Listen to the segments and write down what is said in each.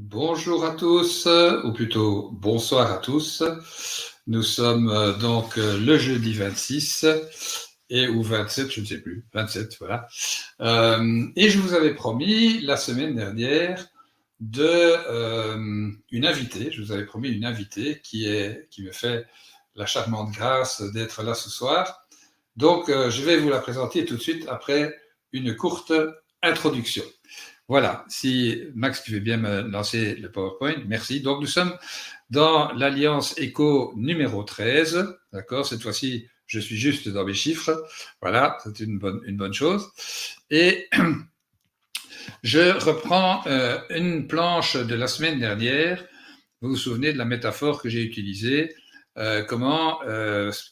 Bonjour à tous, ou plutôt bonsoir à tous. Nous sommes donc le jeudi 26 ou 27, je ne sais plus, 27, voilà. Et je vous avais promis la semaine dernière une invitée. Je vous avais promis une invitée qui me fait la charmante grâce d'être là ce soir. Donc, je vais vous la présenter tout de suite après une courte introduction. Voilà, si Max, tu veux bien me lancer le PowerPoint, merci. Donc, nous sommes dans l'Alliance Éco numéro 13, d'accord? Cette fois-ci, je suis juste dans mes chiffres. Voilà, c'est une bonne chose. Et je reprends une planche de la semaine dernière. Vous vous souvenez de la métaphore que j'ai utilisée? Comment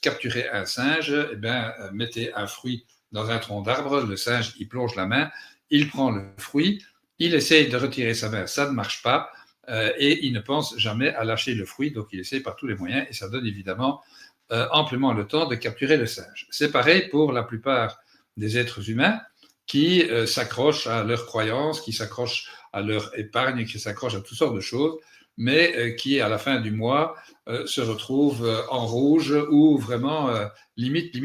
capturer un singe? Eh bien, mettez un fruit dans un tronc d'arbre, le singe, il plonge la main, il prend le fruit, il essaye de retirer sa main, ça ne marche pas, et il ne pense jamais à lâcher le fruit, donc il essaye par tous les moyens, et ça donne évidemment amplement le temps de capturer le singe. C'est pareil pour la plupart des êtres humains qui s'accrochent à leurs croyances, qui s'accrochent à leur épargne, qui s'accrochent à toutes sortes de choses, mais qui, à la fin du mois, se retrouvent en rouge ou vraiment limite.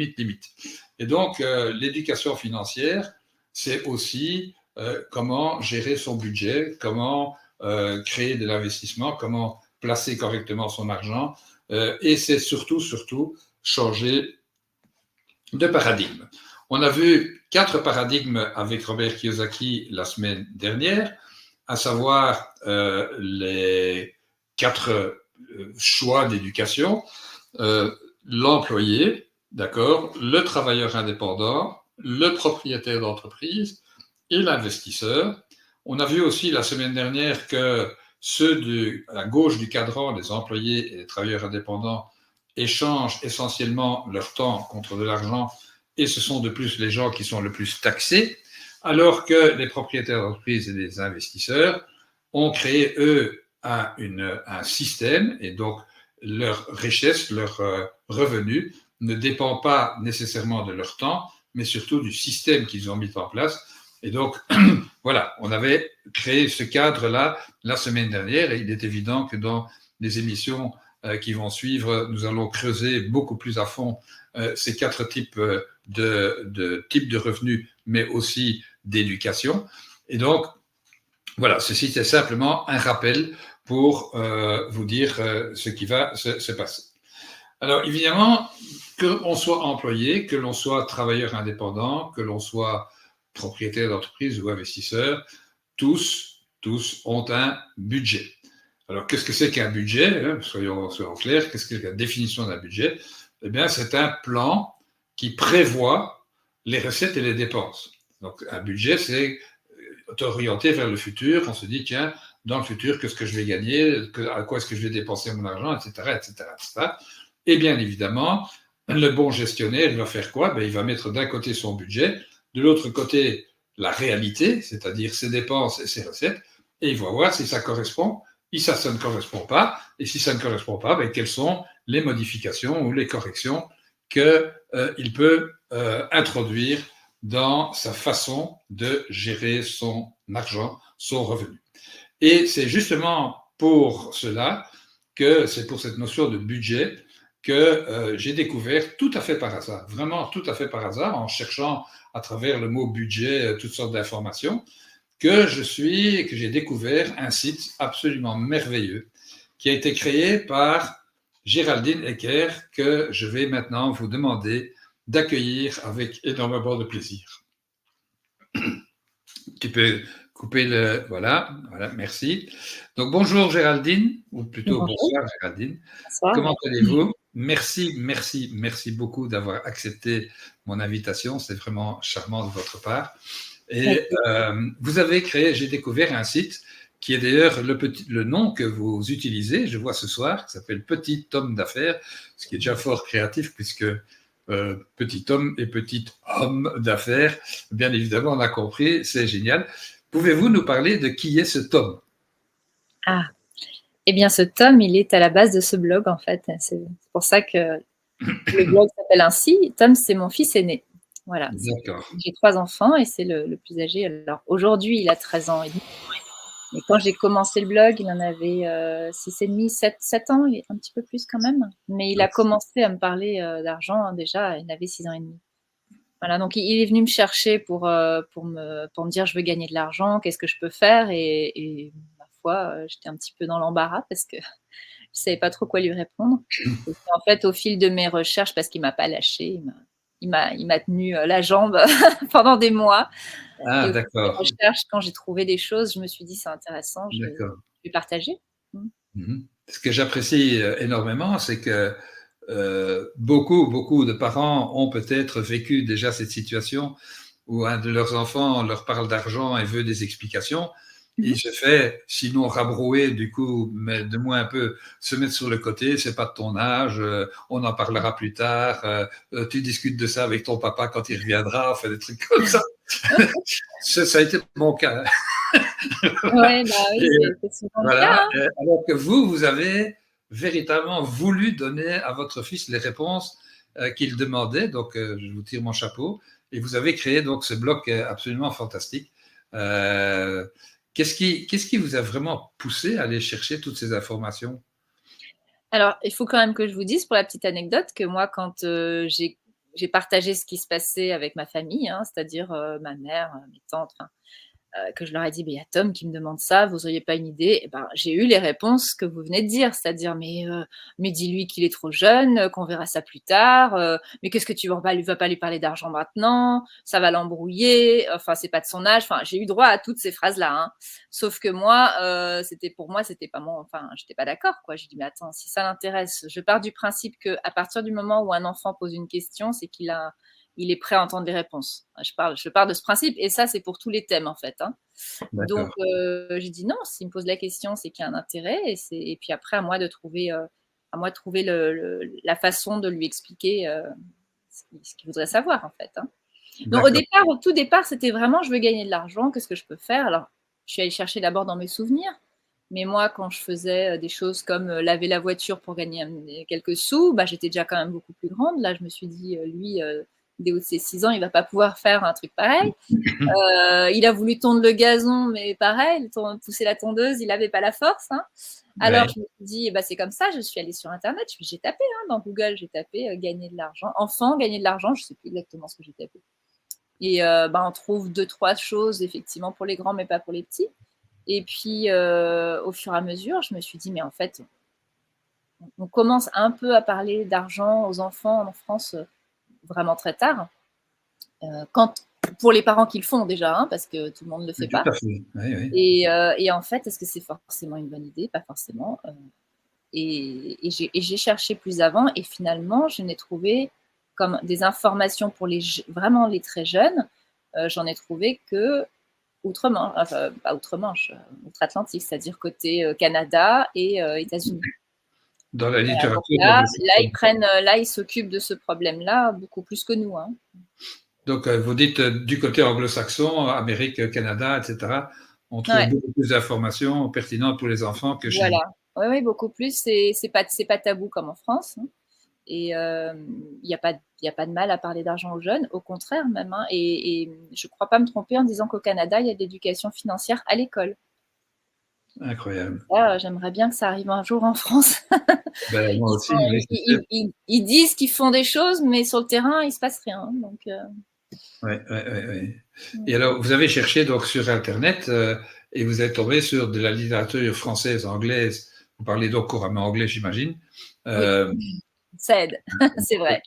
Et donc, l'éducation financière, c'est aussi comment gérer son budget, comment créer de l'investissement, comment placer correctement son argent, et c'est surtout changer de paradigme. On a vu 4 paradigmes avec Robert Kiyosaki la semaine dernière, à savoir les 4 choix d'éducation, l'employé, d'accord, le travailleur indépendant, le propriétaire d'entreprise et l'investisseur. On a vu aussi la semaine dernière que ceux à gauche du cadran, les employés et les travailleurs indépendants, échangent essentiellement leur temps contre de l'argent et ce sont de plus les gens qui sont le plus taxés, alors que les propriétaires d'entreprise et les investisseurs ont créé, eux, un système et donc leur richesse, leur revenu ne dépend pas nécessairement de leur temps, mais surtout du système qu'ils ont mis en place. Et donc, voilà, on avait créé ce cadre-là la semaine dernière et il est évident que dans les émissions qui vont suivre, nous allons creuser beaucoup plus à fond ces 4 types de revenus, mais aussi d'éducation. Et donc, voilà, ceci c'est simplement un rappel pour vous dire ce qui va se passer. Alors, évidemment, que l'on soit employé, que l'on soit travailleur indépendant, que l'on soit propriétaire d'entreprise ou investisseur, tous ont un budget. Alors, qu'est-ce que c'est qu'un budget? Soyons clairs, qu'est-ce que la définition d'un budget? Eh bien, c'est un plan qui prévoit les recettes et les dépenses. Donc, un budget, c'est orienté vers le futur. On se dit, tiens, dans le futur, qu'est-ce que je vais gagner? À quoi est-ce que je vais dépenser mon argent, etc. Et bien évidemment, le bon gestionnaire, il va faire quoi? Il va mettre d'un côté son budget, de l'autre côté la réalité, c'est-à-dire ses dépenses et ses recettes, et il va voir si ça correspond, si ça ne correspond pas, et si ça ne correspond pas, quelles sont les modifications ou les corrections qu'il peut introduire dans sa façon de gérer son argent, son revenu. Et c'est justement pour cela que c'est pour cette notion de budget que j'ai découvert tout à fait par hasard, vraiment tout à fait par hasard, en cherchant à travers le mot budget toutes sortes d'informations, que j'ai découvert un site absolument merveilleux qui a été créé par Géraldine Ecker, que je vais maintenant vous demander d'accueillir avec énormément de plaisir. Tu peux couper le... Voilà, merci. Donc, bonjour Géraldine, ou plutôt bonsoir Géraldine. Bonsoir. Comment allez-vous? Merci beaucoup d'avoir accepté mon invitation. C'est vraiment charmant de votre part. Et vous avez créé, j'ai découvert un site qui est d'ailleurs le nom que vous utilisez, je vois ce soir, qui s'appelle Petit Homme d'affaires, ce qui est déjà fort créatif puisque petit homme et petit homme d'affaires, bien évidemment, on a compris, c'est génial. Pouvez-vous nous parler de qui est ce Tom? Ah, eh bien ce Tom, il est à la base de ce blog en fait. C'est pour ça que le blog s'appelle ainsi. Tom, c'est mon fils aîné. Voilà. J'ai 3 enfants et c'est le plus âgé. Alors aujourd'hui, il a 13 ans et demi. Et quand j'ai commencé le blog, il en avait 6,5, 7 ans, un petit peu plus quand même. Mais il a commencé à me parler d'argent déjà, il avait 6 ans et demi. Voilà, donc il est venu me chercher pour me dire je veux gagner de l'argent, qu'est-ce que je peux faire et ma foi, j'étais un petit peu dans l'embarras parce que je savais pas trop quoi lui répondre. Et puis, en fait, au fil de mes recherches, parce qu'il m'a pas lâché, il m'a tenu la jambe pendant des mois. Et Ah, au fil de mes d'accord, recherches, quand j'ai trouvé des choses, je me suis dit c'est intéressant, d'accord. je vais partager. Mhm. Ce que j'apprécie énormément, c'est que beaucoup de parents ont peut-être vécu déjà cette situation où un de leurs enfants leur parle d'argent et veut des explications. Il se fait, sinon rabrouer, du coup, mais de moins un peu, se mettre sur le côté, c'est pas de ton âge, on en parlera plus tard, tu discutes de ça avec ton papa quand il reviendra, enfin des trucs comme ça. Ça a été mon cas. Ouais, bah Et, oui, c'est souvent le cas, voilà. hein. Alors que vous avez véritablement voulu donner à votre fils les réponses qu'il demandait. Donc, je vous tire mon chapeau. Et vous avez créé donc ce bloc absolument fantastique. Euh, qu'est-ce qui vous a vraiment poussé à aller chercher toutes ces informations? Alors, il faut quand même que je vous dise, pour la petite anecdote, que moi, quand j'ai partagé ce qui se passait avec ma famille, hein, c'est-à-dire ma mère, mes tantes, enfin, que je leur ai dit: «Beh, il y a Tom qui me demande ça, vous auriez pas une idée?» Et ben, j'ai eu les réponses que vous venez de dire, c'est-à-dire: «Mais dis-lui qu'il est trop jeune, qu'on verra ça plus tard, mais qu'est-ce que tu vas pas lui parler d'argent maintenant? Ça va l'embrouiller, enfin, c'est pas de son âge». Enfin, j'ai eu droit à toutes ces phrases-là, hein. Sauf que moi, c'était pas enfin, j'étais pas d'accord, quoi. J'ai dit: «Mais attends, si ça l'intéresse», je pars du principe qu'à partir du moment où un enfant pose une question, c'est qu'il est prêt à entendre les réponses. Je pars de ce principe et ça, c'est pour tous les thèmes, en fait, hein. Donc, D'accord, j'ai dit: «Non, s'il me pose la question, c'est qu'il y a un intérêt» et puis après à moi de trouver la façon de lui expliquer, ce qu'il voudrait savoir, en fait, hein. Donc d'accord. au tout départ, c'était vraiment: «Je veux gagner de l'argent, qu'est-ce que je peux faire?» Alors, je suis allée chercher d'abord dans mes souvenirs, mais moi, quand je faisais, des choses comme, laver la voiture pour gagner quelques sous, bah, j'étais déjà quand même beaucoup plus grande. Là, je me suis dit: «Lui, dès haut de ses 6 ans, il va pas pouvoir faire un truc pareil». Il a voulu tondre le gazon, mais pareil, pousser la tondeuse, il avait pas la force, hein. Alors Ouais, je me suis dit: «Eh bah, c'est comme ça», je suis allée sur internet, j'ai tapé, hein, dans Google, j'ai tapé, «gagner de l'argent», enfant, gagner de l'argent, je sais plus exactement ce que j'ai tapé et bah, on trouve 2-3 choses effectivement pour les grands, mais pas pour les petits et puis, au fur et à mesure, je me suis dit: «Mais en fait, on commence un peu à parler d'argent aux enfants en France, vraiment très tard». Quand pour les parents qui le font déjà, hein, parce que tout le monde ne le fait tout pas à fait. Oui, oui. et en fait, est-ce que c'est forcément une bonne idée? Pas forcément, et j'ai cherché plus avant et finalement, je n'ai trouvé comme des informations pour vraiment les très jeunes, j'en ai trouvé que outre-Manche, enfin pas outre-Manche, outre-Atlantique, c'est-à-dire côté, Canada et États-Unis. Dans la Donc littérature là, anglo-saxonne. ils s'occupent de ce problème-là beaucoup plus que nous, hein. Donc, vous dites du côté anglo-saxon, Amérique, Canada, etc., on trouve Ouais. beaucoup plus d'informations pertinentes pour les enfants que chez nous. Voilà. Oui, oui, beaucoup plus. C'est pas tabou comme en France, hein. Et il y a pas de mal à parler d'argent aux jeunes, au contraire même, hein. Et je ne crois pas me tromper en disant qu'au Canada, il y a de l'éducation financière à l'école. Incroyable. Ça, j'aimerais bien que ça arrive un jour en France. Ben, moi aussi, oui, c'est sûr. Ils disent qu'ils font des choses, mais sur le terrain, il ne se passe rien, hein. Donc, Oui, oui, oui, oui. Et mm. alors, vous avez cherché donc sur Internet et vous êtes tombé sur de la littérature française, anglaise. Vous parlez donc couramment anglais, j'imagine. Oui, Euh, ça aide, c'est vrai.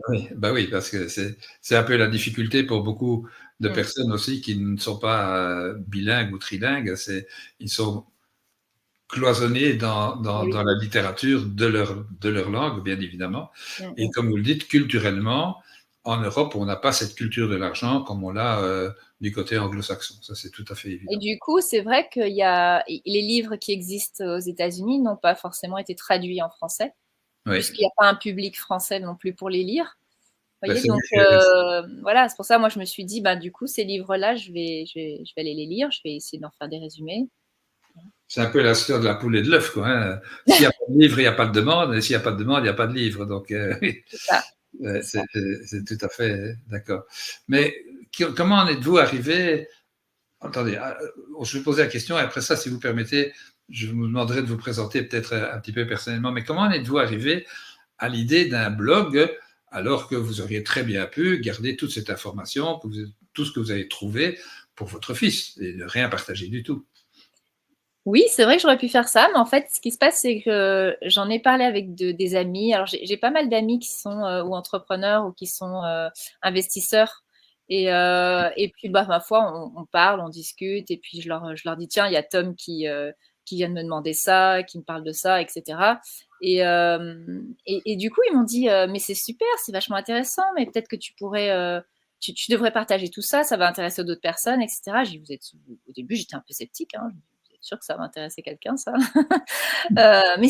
oui, bah oui, parce que c'est un peu la difficulté pour beaucoup de Mm. personnes aussi qui ne sont pas bilingues ou trilingues. Ils sont cloisonnés Eh oui. dans la littérature de leur langue, bien évidemment. Mm, Et mm. comme vous le dites, culturellement, en Europe, on n'a pas cette culture de l'argent comme on l'a du côté anglo-saxon. Ça, c'est tout à fait Et évident. du coup, c'est vrai qu'il y a les livres qui existent aux États-Unis n'ont pas forcément été traduits en français, Oui. puisqu'il n'y a pas un public français non plus pour les lire. Vous Ben, voyez, c'est vrai donc que voilà, c'est pour ça, moi, je me suis dit, bah, du coup, ces livres-là, je vais aller les lire, je vais essayer d'en faire des résumés. c'est un peu la histoire de la poule et de l'œuf, quoi. Hein. S'il n'y a pas de livre, il n'y a pas de demande. Et s'il n'y a pas de demande, il n'y a pas de livre. Donc, C'est ça, c'est ça. c'est tout à fait d'accord. Mais comment en êtes-vous arrivé Attendez, je vais poser la question et après ça, si vous permettez, je vous demanderai de vous présenter peut-être un petit peu personnellement. Mais comment en êtes-vous arrivé à l'idée d'un blog alors que vous auriez très bien pu garder toute cette information, tout ce que vous avez trouvé pour votre fils et ne rien partager du tout? Oui, c'est vrai que j'aurais pu faire ça, mais en fait, ce qui se passe, c'est que j'en ai parlé avec des amis. Alors, j'ai pas mal d'amis qui sont ou entrepreneurs ou qui sont investisseurs. Et puis, bah, ma foi, on parle, on discute, et puis je leur dis, tiens, il y a Tom qui vient de me demander ça, qui me parle de ça, etc. Et du coup, ils m'ont dit, mais c'est super, c'est vachement intéressant, mais peut-être que tu pourrais, tu devrais partager tout ça, ça va intéresser d'autres personnes, etc. J'ai dit, au début, j'étais un peu sceptique, hein, sûr que ça va intéresser quelqu'un, ça. Mais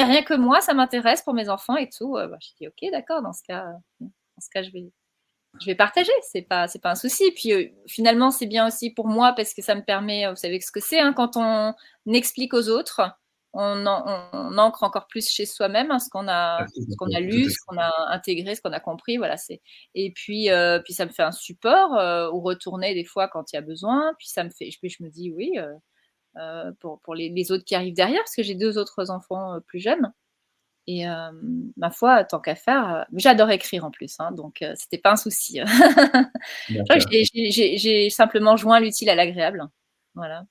rien que moi, ça m'intéresse pour mes enfants et tout. Bah, j'ai dit, ok, d'accord, dans ce cas, je vais partager, c'est pas un souci. Puis finalement, c'est bien aussi pour moi parce que ça me permet, vous savez ce que c'est, hein, quand on explique aux autres, on ancre encore plus chez soi-même, hein, ce qu'on Ah, a, ce qu'on a tout à lu, ce qu'on a intégré, ce qu'on a compris. Voilà, et puis ça me fait un support où retourner des fois quand il y a besoin. Puis je me dis oui. Pour les autres qui arrivent derrière, parce que j'ai 2 autres enfants, plus jeunes. Et ma foi, tant qu'à faire, j'adore écrire en plus, hein, donc c'était pas un souci. Je crois que d'accord. j'ai simplement joint l'utile à l'agréable. Voilà.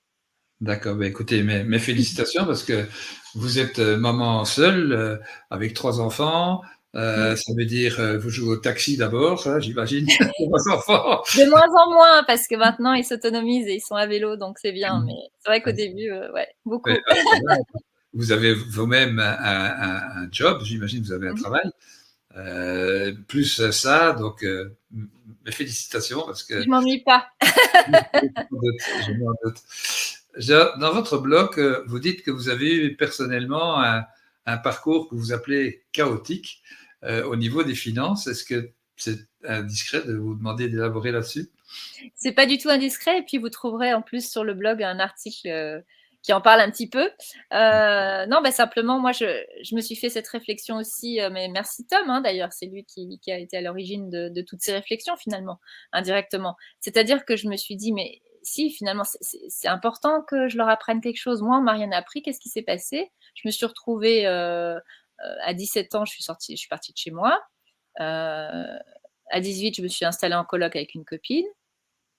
D'accord. Ben, écoutez, mes félicitations parce que vous êtes maman seule avec 3 enfants. Mmh. Ça veut dire vous jouez au taxi d'abord, hein, j'imagine, pour vos enfants. De moins en moins, parce que maintenant ils s'autonomisent et ils sont à vélo, donc c'est bien, mais c'est vrai qu'au début, ouais, Mais beaucoup. à ce moment-là, vous avez vous-même un job, j'imagine, vous avez un Mmh mh. travail, plus ça, donc mes félicitations parce Je que m'ennuie pas. je m'en doute. Dans votre blog, vous dites que vous avez eu personnellement un parcours que vous appelez chaotique au niveau des finances. Est-ce que c'est indiscret de vous demander d'élaborer là-dessus? C'est pas du tout indiscret, et puis vous trouverez en plus sur le blog un article, qui en parle un petit peu. Non, bah, simplement moi je me suis fait cette réflexion aussi, mais merci Tom, hein, d'ailleurs, c'est lui qui a été à l'origine de toutes ces réflexions finalement, indirectement. C'est-à-dire que je me suis dit: «Mais si, finalement c'est important que je leur apprenne quelque chose. Moi, on m'a rien appris, qu'est-ce qui s'est passé?» Je me suis retrouvée, à 17 ans, je suis partie de chez moi. À 18, je me suis installée en coloc avec une copine.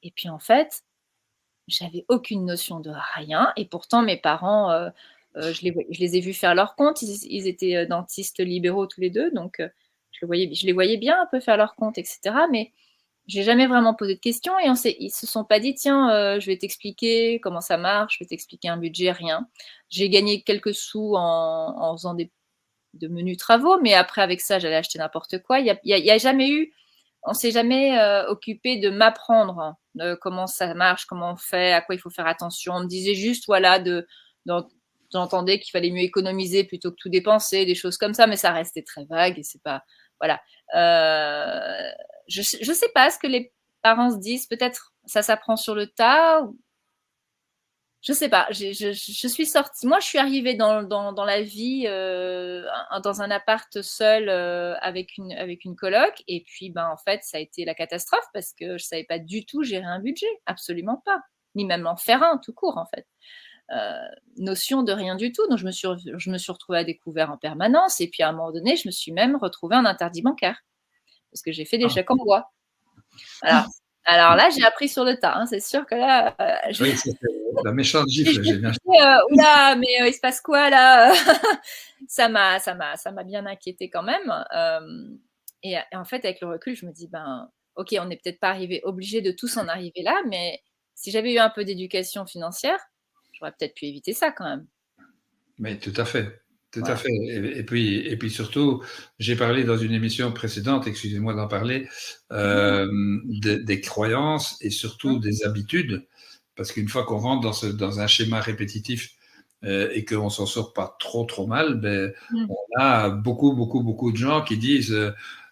Et puis en fait, j'avais aucune notion de rien, et pourtant mes parents, je les ai vus faire leurs comptes. Ils étaient, dentistes libéraux tous les 2, donc je les voyais bien un peu faire leurs comptes, et cetera, mais j'ai jamais vraiment posé de questions, et ils se sont pas dit: «Tiens, je vais t'expliquer comment ça marche, je vais t'expliquer un budget», rien. J'ai gagné quelques sous en faisant de menus travaux, mais après avec ça, j'allais acheter n'importe quoi. Il y a jamais eu On s'est jamais occupé de m'apprendre, comment ça marche, comment on fait, à quoi il faut faire attention. On me disait juste, voilà, d'en j'entendais qu'il fallait mieux économiser plutôt que tout dépenser, des choses comme ça, mais ça restait très vague, et c'est pas, voilà. Je sais pas ce que les parents se disent, peut-être ça s'apprend sur le tas, ou je sais pas, je suis sortie. Moi, je suis arrivée dans la vie, dans un appart seul, avec une coloc, et puis, ben, en fait, ça a été la catastrophe parce que je savais pas du tout gérer un budget, absolument pas, ni même en faire un tout court, en fait. Notion de rien du tout, donc je me suis retrouvée à découvert en permanence, et puis à un moment donné, je me suis même retrouvée en interdit bancaire parce que j'ai fait des Ah, chèques en bois. Alors alors là, j'ai appris sur le tas, hein, c'est sûr que là, je oui, ça fait la méchante J'ai gifle, j'ai bien. fait: «Ouh là, mais il se passe quoi là?» Ça m'a bien inquiétée quand même, et en fait, avec le recul, je me dis: «Ben, OK, on n'est peut-être pas obligés de tous en arriver là, mais si j'avais eu un peu d'éducation financière, j'aurais peut-être pu éviter ça quand même». Mais tout à fait, tout à Voilà. fait. Et puis surtout, j'ai parlé dans une émission précédente, excusez-moi d'en parler, des croyances et surtout Mmh, des habitudes, parce qu'une fois qu'on rentre dans un schéma répétitif et qu'on s'en sort pas trop mal, ben, mmh. on a beaucoup, beaucoup, beaucoup de gens qui disent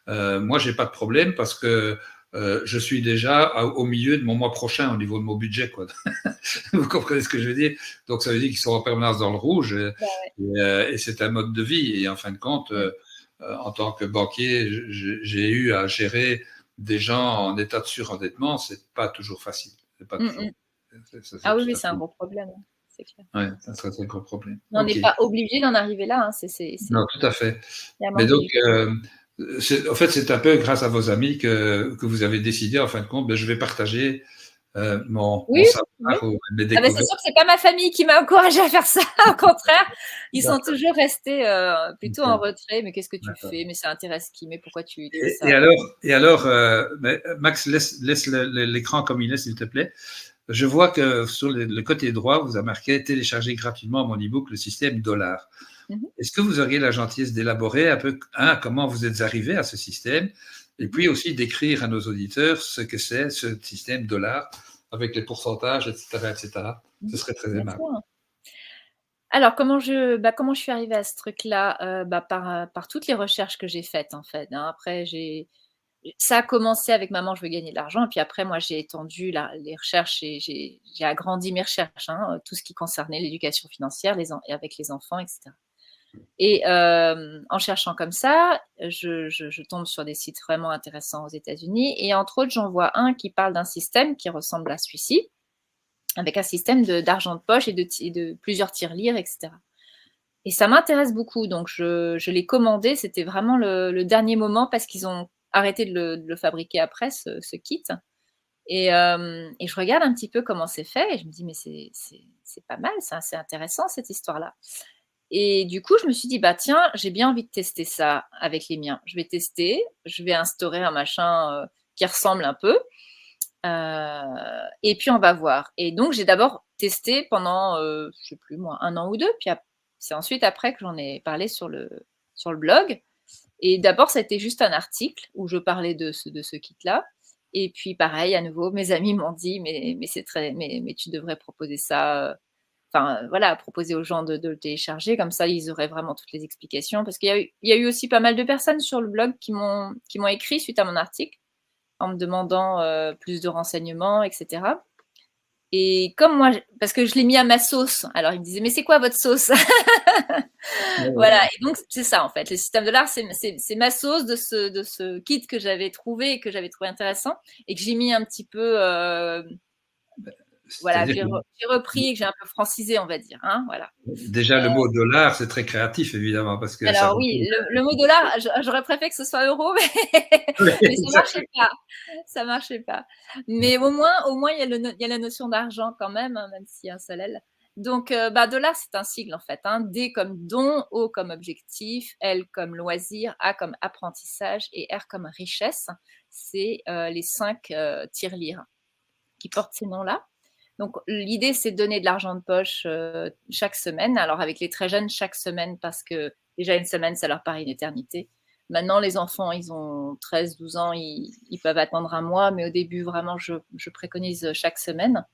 moi, j'ai pas de problème parce que je suis déjà au milieu de mon mois prochain au niveau de mon budget, quoi. Vous comprenez ce que je veux dire? Donc ça veut dire qu'ils sont en permanence dans le rouge Bah ouais. et c'est un mode de vie. Et en fin de compte, Mmh, en tant que banquier, j'ai eu à gérer des gens en état de surendettement. C'est pas toujours facile. C'est pas mmh toujours. mh. Ça, c'est Ah oui, tout oui, à c'est un fait. gros problème, hein, c'est clair. Ouais, c'est un très, très gros problème. On OK. n'est pas obligé d'en arriver là, hein, Non, tout à fait. il y a un Mais manque donc, d'éducation. en fait, c'est un peu grâce à vos amis que vous avez décidé, en fin de compte, ben, je vais partager mon Oui, oui. savoir ou mes Ah ben c'est découvertes. sûr que c'est pas ma famille qui m'a encouragée à faire ça, au contraire, ils sont D'accord, toujours restés, plutôt en d'accord, retrait: «Mais qu'est-ce que tu d'accord. fais? Mais ça intéresse qui? Mais pourquoi tu fais Et ça?» alors, mais, Max, laisse l'écran comme il est, s'il te plaît. Je vois que sur le côté droit, vous avez marqué télécharger gratuitement mon e-book, le système dollar. Mmh mh. Est-ce que vous auriez la gentillesse d'élaborer un peu, comment vous êtes arrivé à ce système, et Mmh. puis aussi d'écrire à nos auditeurs ce que c'est ce système dollar avec les pourcentages, etc., etc. Mmh. Ce serait très Bien aimable. sûr. Alors comment je suis arrivée à ce truc-là? Par toutes les recherches que j'ai faites, en fait, hein. Après ça a commencé avec «Maman, je veux gagner de l'argent» et puis après moi j'ai étendu les recherches et j'ai agrandi mes recherches, hein, tout ce qui concernait l'éducation financière, les en avec les enfants et cetera. Et en cherchant comme ça, je tombe sur des sites vraiment intéressants aux États-Unis et entre autres, j'en vois un qui parle d'un système qui ressemble à celui-ci, avec un système d'argent de poche et de plusieurs tirelires et cetera. Et ça m'intéresse beaucoup, donc je l'ai commandé, c'était vraiment le dernier moment parce qu'ils ont arrêté de le fabriquer après ce kit et je regarde un petit peu comment c'est fait et je me dis: «Mais c'est pas mal, c'est assez intéressant cette histoire-là». Et du coup, je me suis dit: «Bah, tiens, j'ai bien envie de tester ça avec les miens. Je vais tester, je vais instaurer un machin, qui ressemble un peu, et puis on va voir». Et donc j'ai d'abord testé pendant, je sais plus moi, 1 an ou 2, puis c'est ensuite après que j'en ai parlé sur le blog et d'abord ça a été juste un article où je parlais de ce kit-là et puis pareil à nouveau mes amis m'ont dit: «Mais c'est très mais tu devrais proposer ça, enfin, voilà, proposer aux gens de le télécharger, comme ça ils auraient vraiment toutes les explications». Parce qu'il y a eu aussi pas mal de personnes sur le blog qui m'ont écrit suite à mon article, en me demandant, plus de renseignements et cetera. Et comme moi, parce que je l'ai mis à ma sauce, alors ils me disaient: «Mais c'est quoi votre sauce?» Voilà, et donc c'est ça en fait, le système de l'art, c'est ma sauce de ce kit que j'avais trouvé et que j'avais trouvé intéressant et que j'ai mis un petit peu, voilà, C'est-à-dire que j'ai repris et que j'ai un peu francisé, on va dire, hein, voilà. déjà le mot dollar, c'est très créatif, évidemment, parce que ça Alors oui, recouvre. le mot dollar, j'aurais préféré que ce soit euro, mais ça marchait pas, ça marchait pas. Mais au moins il y a la notion d'argent quand même, hein, même s'il y a un seul L. Donc dollar, c'est un sigle en fait, hein. D comme don, O comme objectif, L comme loisir, A comme apprentissage et R comme richesse. C'est, les 5 tirelires qui portent ces noms-là. Donc l'idée, c'est de donner de l'argent de poche, chaque semaine. Alors avec les très jeunes, chaque semaine parce que déjà une semaine, ça leur paraît une éternité. Maintenant, les enfants, ils ont 13-12 ans, ils peuvent attendre un mois, mais au début, vraiment, je préconise, chaque semaine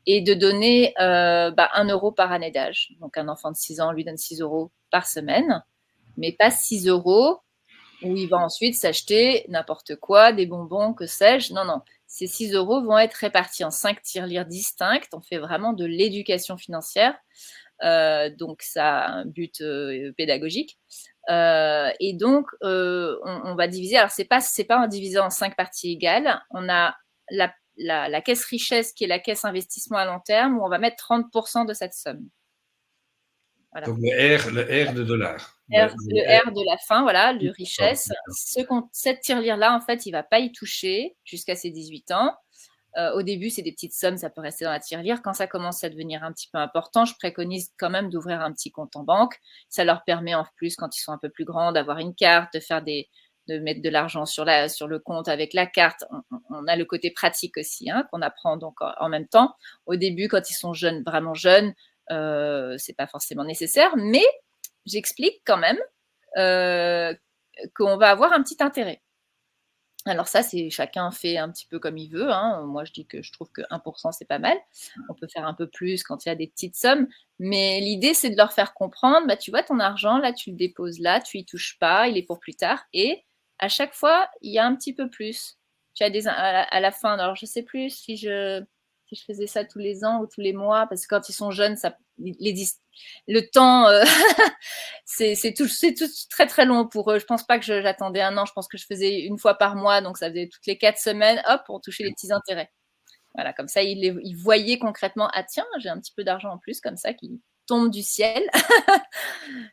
et de donner, 1 € par année d'âge. Donc un enfant de 6 ans, on lui donne 6 € par semaine, mais pas 6 € où il va ensuite s'acheter n'importe quoi, des bonbons, que sais-je. Non, non, ces 6 € vont être répartis en 5 tirelires distinctes. On fait vraiment de l'éducation financière, donc ça a un but pédagogique. Et donc, on va diviser. Alors, c'est pas en divisant en 5 parties égales. On a la caisse richesse qui est la caisse investissement à long terme où on va mettre 30% de cette somme. Voilà. Donc le R de dollar. Le R de la fin, voilà, de D'accord, richesse. d'accord. Cette tirelire-là, en fait, il va pas y toucher jusqu'à ses 18 ans. Au début, c'est des petites sommes, ça peut rester dans la tirelire. Quand ça commence à devenir un petit peu important, je préconise quand même d'ouvrir un petit compte en banque. Ça leur permet en plus, quand ils sont un peu plus grands, d'avoir une carte, de mettre de l'argent sur le compte avec la carte. On a le côté pratique aussi, hein, qu'on apprend donc en même temps. Au début, quand ils sont jeunes, vraiment jeunes, c'est pas forcément nécessaire, mais j'explique quand même qu'on va avoir un petit intérêt. Alors ça, c'est chacun fait un petit peu comme il veut, hein. Moi, je dis que je trouve que 1 c'est pas mal. On peut faire un peu plus quand il y a des petites sommes, mais l'idée, c'est de leur faire comprendre, bah, tu vois ton argent, là, tu le déposes là, tu y touches pas, il est pour plus tard et à chaque fois, il y a un petit peu plus. Tu as des à la fin, alors je sais plus si je faisais ça tous les ans ou tous les mois parce que quand ils sont jeunes, ça les dis le temps, c'est tout très, très long pour eux. Je pense pas que j'attendais 1 an, je pense que je faisais une fois par mois, donc ça faisait toutes les 4 semaines, hop, on touchait les petits intérêts. Voilà, comme ça, il voyait concrètement, ah tiens, j'ai un petit peu d'argent en plus, comme ça, qui tombe du ciel.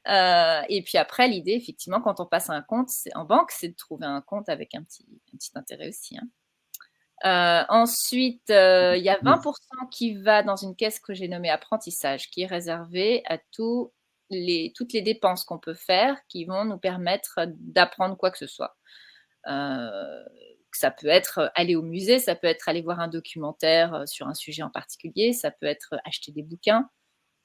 Et puis après, l'idée, effectivement, quand on passe à un compte en banque, c'est de trouver un compte avec un petit intérêt aussi, hein. Ensuite, il y a 20% qui va dans une caisse que j'ai nommée apprentissage, qui est réservée à toutes les dépenses qu'on peut faire qui vont nous permettre d'apprendre quoi que ce soit. Ça peut être aller au musée, ça peut être aller voir un documentaire sur un sujet en particulier, ça peut être acheter des bouquins.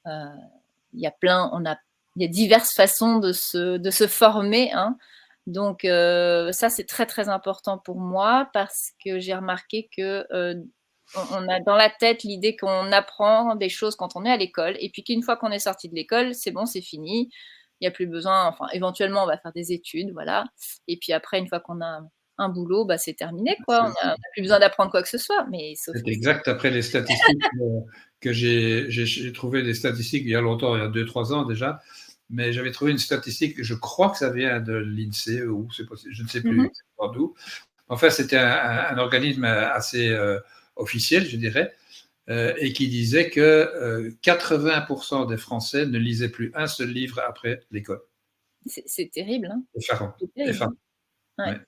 Il y a diverses façons de se former, hein. Donc ça, c'est très très important pour moi parce que j'ai remarqué que on a dans la tête l'idée qu'on apprend des choses quand on est à l'école et puis qu'une fois qu'on est sorti de l'école, c'est bon, c'est fini. Il n'y a plus besoin, enfin éventuellement on va faire des études, voilà. Et puis après, une fois qu'on a un boulot, bah, c'est terminé, quoi. On n'a plus besoin d'apprendre quoi que ce soit. Mais sauf C'est exact. Après les statistiques que j'ai trouvé des statistiques il y a longtemps, il y a 2-3 ans déjà, mais j'avais trouvé une statistique, je crois que ça vient de l'INSEE ou c'est possible, je ne sais plus d'où. Enfin, c'était un organisme assez officiel, je dirais, et qui disait que 80% des Français ne lisaient plus un seul livre après l'école. C'est terrible, hein. Effarant. C'est terrible, Effarant. hein. Ouais. Ouais.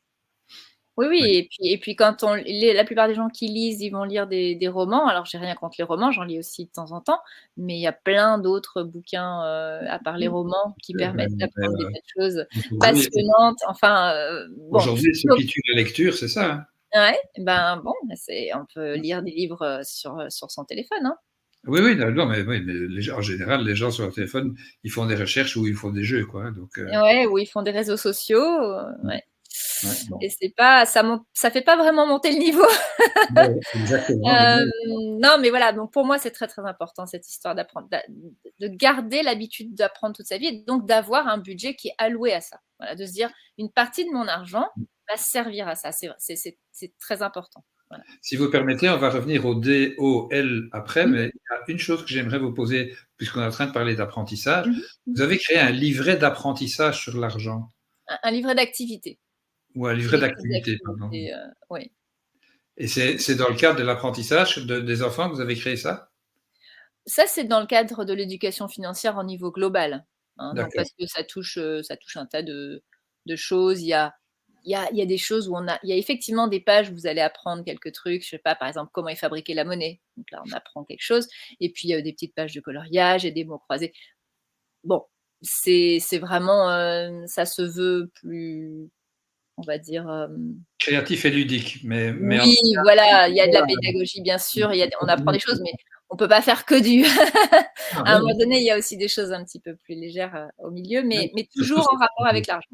Oui, oui, Ouais. et puis quand la plupart des gens qui lisent, ils vont lire des romans. Alors, j'ai rien contre les romans, j'en lis aussi de temps en temps, mais il y a plein d'autres bouquins, à part les romans, qui permettent d'apprendre des tas de choses Aujourd'hui, passionnantes. Enfin, bon, aujourd'hui, ce donc qui tue la lecture, c'est ça, hein. ouais, ben, bon, on peut lire des livres, sur son téléphone, hein. Oui, oui, non, mais, oui, mais en général, les gens sur leur téléphone, ils font des recherches ou ils font des jeux, quoi, hein, donc, Ouais, ou ils font des réseaux sociaux, ouais. ouais, bon. Et c'est pas ça fait pas vraiment monter le niveau. Ouais, exactement. Non, mais voilà, donc pour moi, c'est très, très important cette histoire d'apprendre, de garder l'habitude d'apprendre toute sa vie et donc d'avoir un budget qui est alloué à ça. Voilà, de se dire une partie de mon argent va servir à ça. C'est très important. Voilà. Si vous permettez, on va revenir au DOL après, Mmh. mais il y a une chose que j'aimerais vous poser, puisqu'on est en train de parler d'apprentissage. Mmh mh. Vous avez créé un livret d'apprentissage sur l'argent, Un livret d'activité. ou un livret Des petites d'activité, pardon. activités, oui. Et c'est dans le cadre de l'apprentissage des enfants que vous avez créé ça? Ça, c'est dans le cadre de l'éducation financière au niveau global, hein, donc D'accord. parce que ça touche un tas de choses. Il y a des choses où il y a effectivement des pages où vous allez apprendre quelques trucs, je sais pas, par exemple, comment est fabriquée la monnaie. Donc là, on apprend quelque chose et puis, des petites pages de coloriage et des mots croisés. Bon, c'est vraiment, ça se veut plus, on va dire, Créatif et ludique, mais en oui, voilà, il y a de la pédagogie, bien sûr, on apprend des choses, mais on peut pas faire que du ah, à un moment donné, il y a aussi des choses un petit peu plus légères, au milieu, mais surtout toujours en rapport avec l'argent.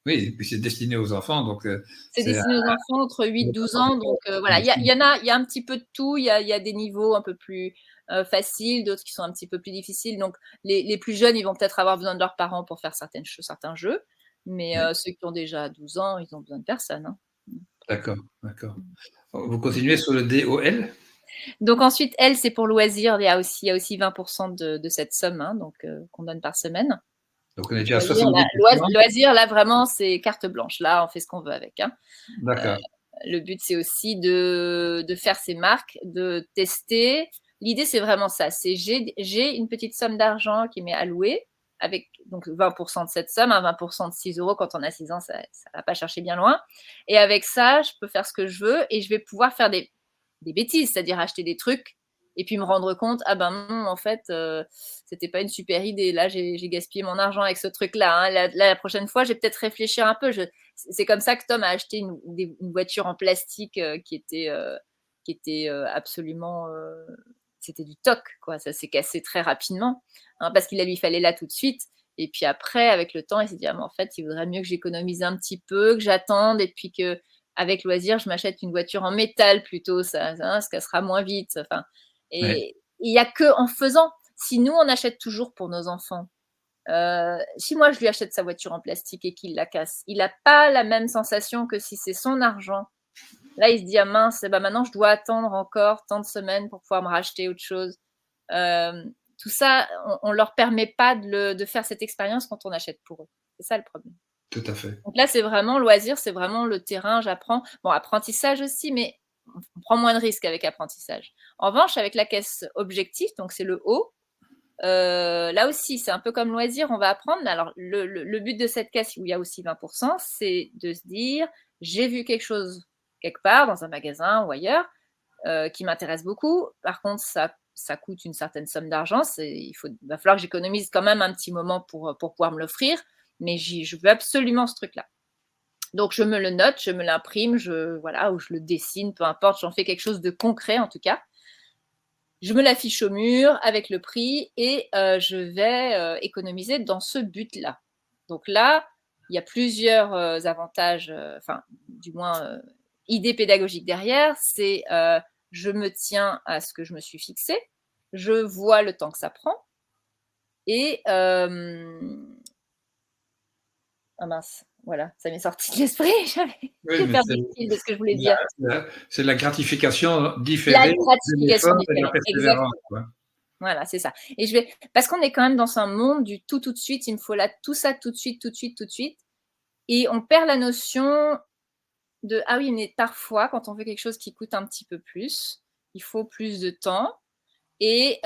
oui, et puis c'est destiné aux enfants, donc C'est c'est destiné aux enfants entre 8-12 ans, donc voilà, il y a un petit peu de tout. Il y a des niveaux un peu plus, faciles, d'autres qui sont un petit peu plus difficiles, donc les plus jeunes, ils vont peut-être avoir besoin de leurs parents pour faire certains jeux, mais oui, ceux qui ont déjà 12 ans, ils ont besoin de personne, hein. d'accord, d'accord. Vous continuez sur le DOL? Donc ensuite, elle, c'est pour loisirs. Il y a aussi 20% de cette somme, hein, donc qu'on donne par semaine. Donc on est Donc déjà à 70. loisirs, là, vraiment, c'est carte blanche. Là, on fait ce qu'on veut avec, hein. Heu, D'accord. le but, c'est aussi de faire ses marques, de tester. L'idée, c'est vraiment ça, c'est j'ai une petite somme d'argent qui m'est allouée avec donc 20% de cette somme, hein, 20% de 6 € quand on a 6 ans, ça va pas chercher bien loin et avec ça, je peux faire ce que je veux et je vais pouvoir faire des bêtises, c'est-à-dire acheter des trucs et puis me rendre compte: «Ah ben non, en fait, c'était pas une super idée. Là, j'ai gaspillé mon argent avec ce truc-là, hein. La prochaine fois, je vais peut-être réfléchir un peu». C'est comme ça que Tom a acheté une voiture en plastique, qui était, absolument, c'était du toc, quoi. Ça s'est cassé très rapidement, hein, parce qu'il lui fallait là tout de suite et puis après, avec le temps, il s'est dit: «Ah mais en fait, il vaudrait mieux que j'économise un petit peu, que j'attende et puis qu'avec loisir, je m'achète une voiture en métal plutôt, ça se cassera moins vite». Enfin Ouais. et il y a que en faisant. Si nous, on achète toujours pour nos enfants, si moi je lui achète sa voiture en plastique et qu'il la casse, il a pas la même sensation que si c'est son argent. Là, il se dit: «Ah mince, et bah, maintenant je dois attendre encore tant de semaines pour pouvoir me racheter autre chose». Tout ça, on leur permet pas de faire cette expérience quand on achète pour eux. C'est ça le problème. Tout à fait. Donc là, c'est vraiment loisir, c'est vraiment le terrain, j'apprends. Bon, apprentissage aussi, mais on prend moins de risques avec apprentissage. En revanche, avec la caisse objectif, donc c'est le haut, là aussi, c'est un peu comme loisir, on va apprendre. Alors, le but de cette caisse, où il y a aussi 20%, c'est de se dire, j'ai vu quelque chose quelque part, dans un magasin ou ailleurs, qui m'intéresse beaucoup. Par contre, ça coûte une certaine somme d'argent. Il va falloir que j'économise quand même un petit moment pour pouvoir me l'offrir, mais je veux absolument ce truc-là. Donc, je me le note, je me l'imprime, voilà, ou je le dessine, peu importe, j'en fais quelque chose de concret en tout cas. Je me l'affiche au mur avec le prix et je vais économiser dans ce but-là. Donc là, il y a plusieurs avantages, enfin, du moins, idées pédagogiques derrière. C'est je me tiens à ce que je me suis fixé, je vois le temps que ça prend et ah mince, voilà, ça m'est sorti de l'esprit. J'ai perdu le fil de ce que je voulais dire. C'est la gratification différée. La gratification différée, et la persévérance. exactement. Voilà, c'est ça. Et parce qu'on est quand même dans un monde du tout de suite, il me faut là tout ça tout de suite, tout de suite, tout de suite. Et on perd la notion de ah oui, mais parfois, quand on veut quelque chose qui coûte un petit peu plus, il faut plus de temps. Et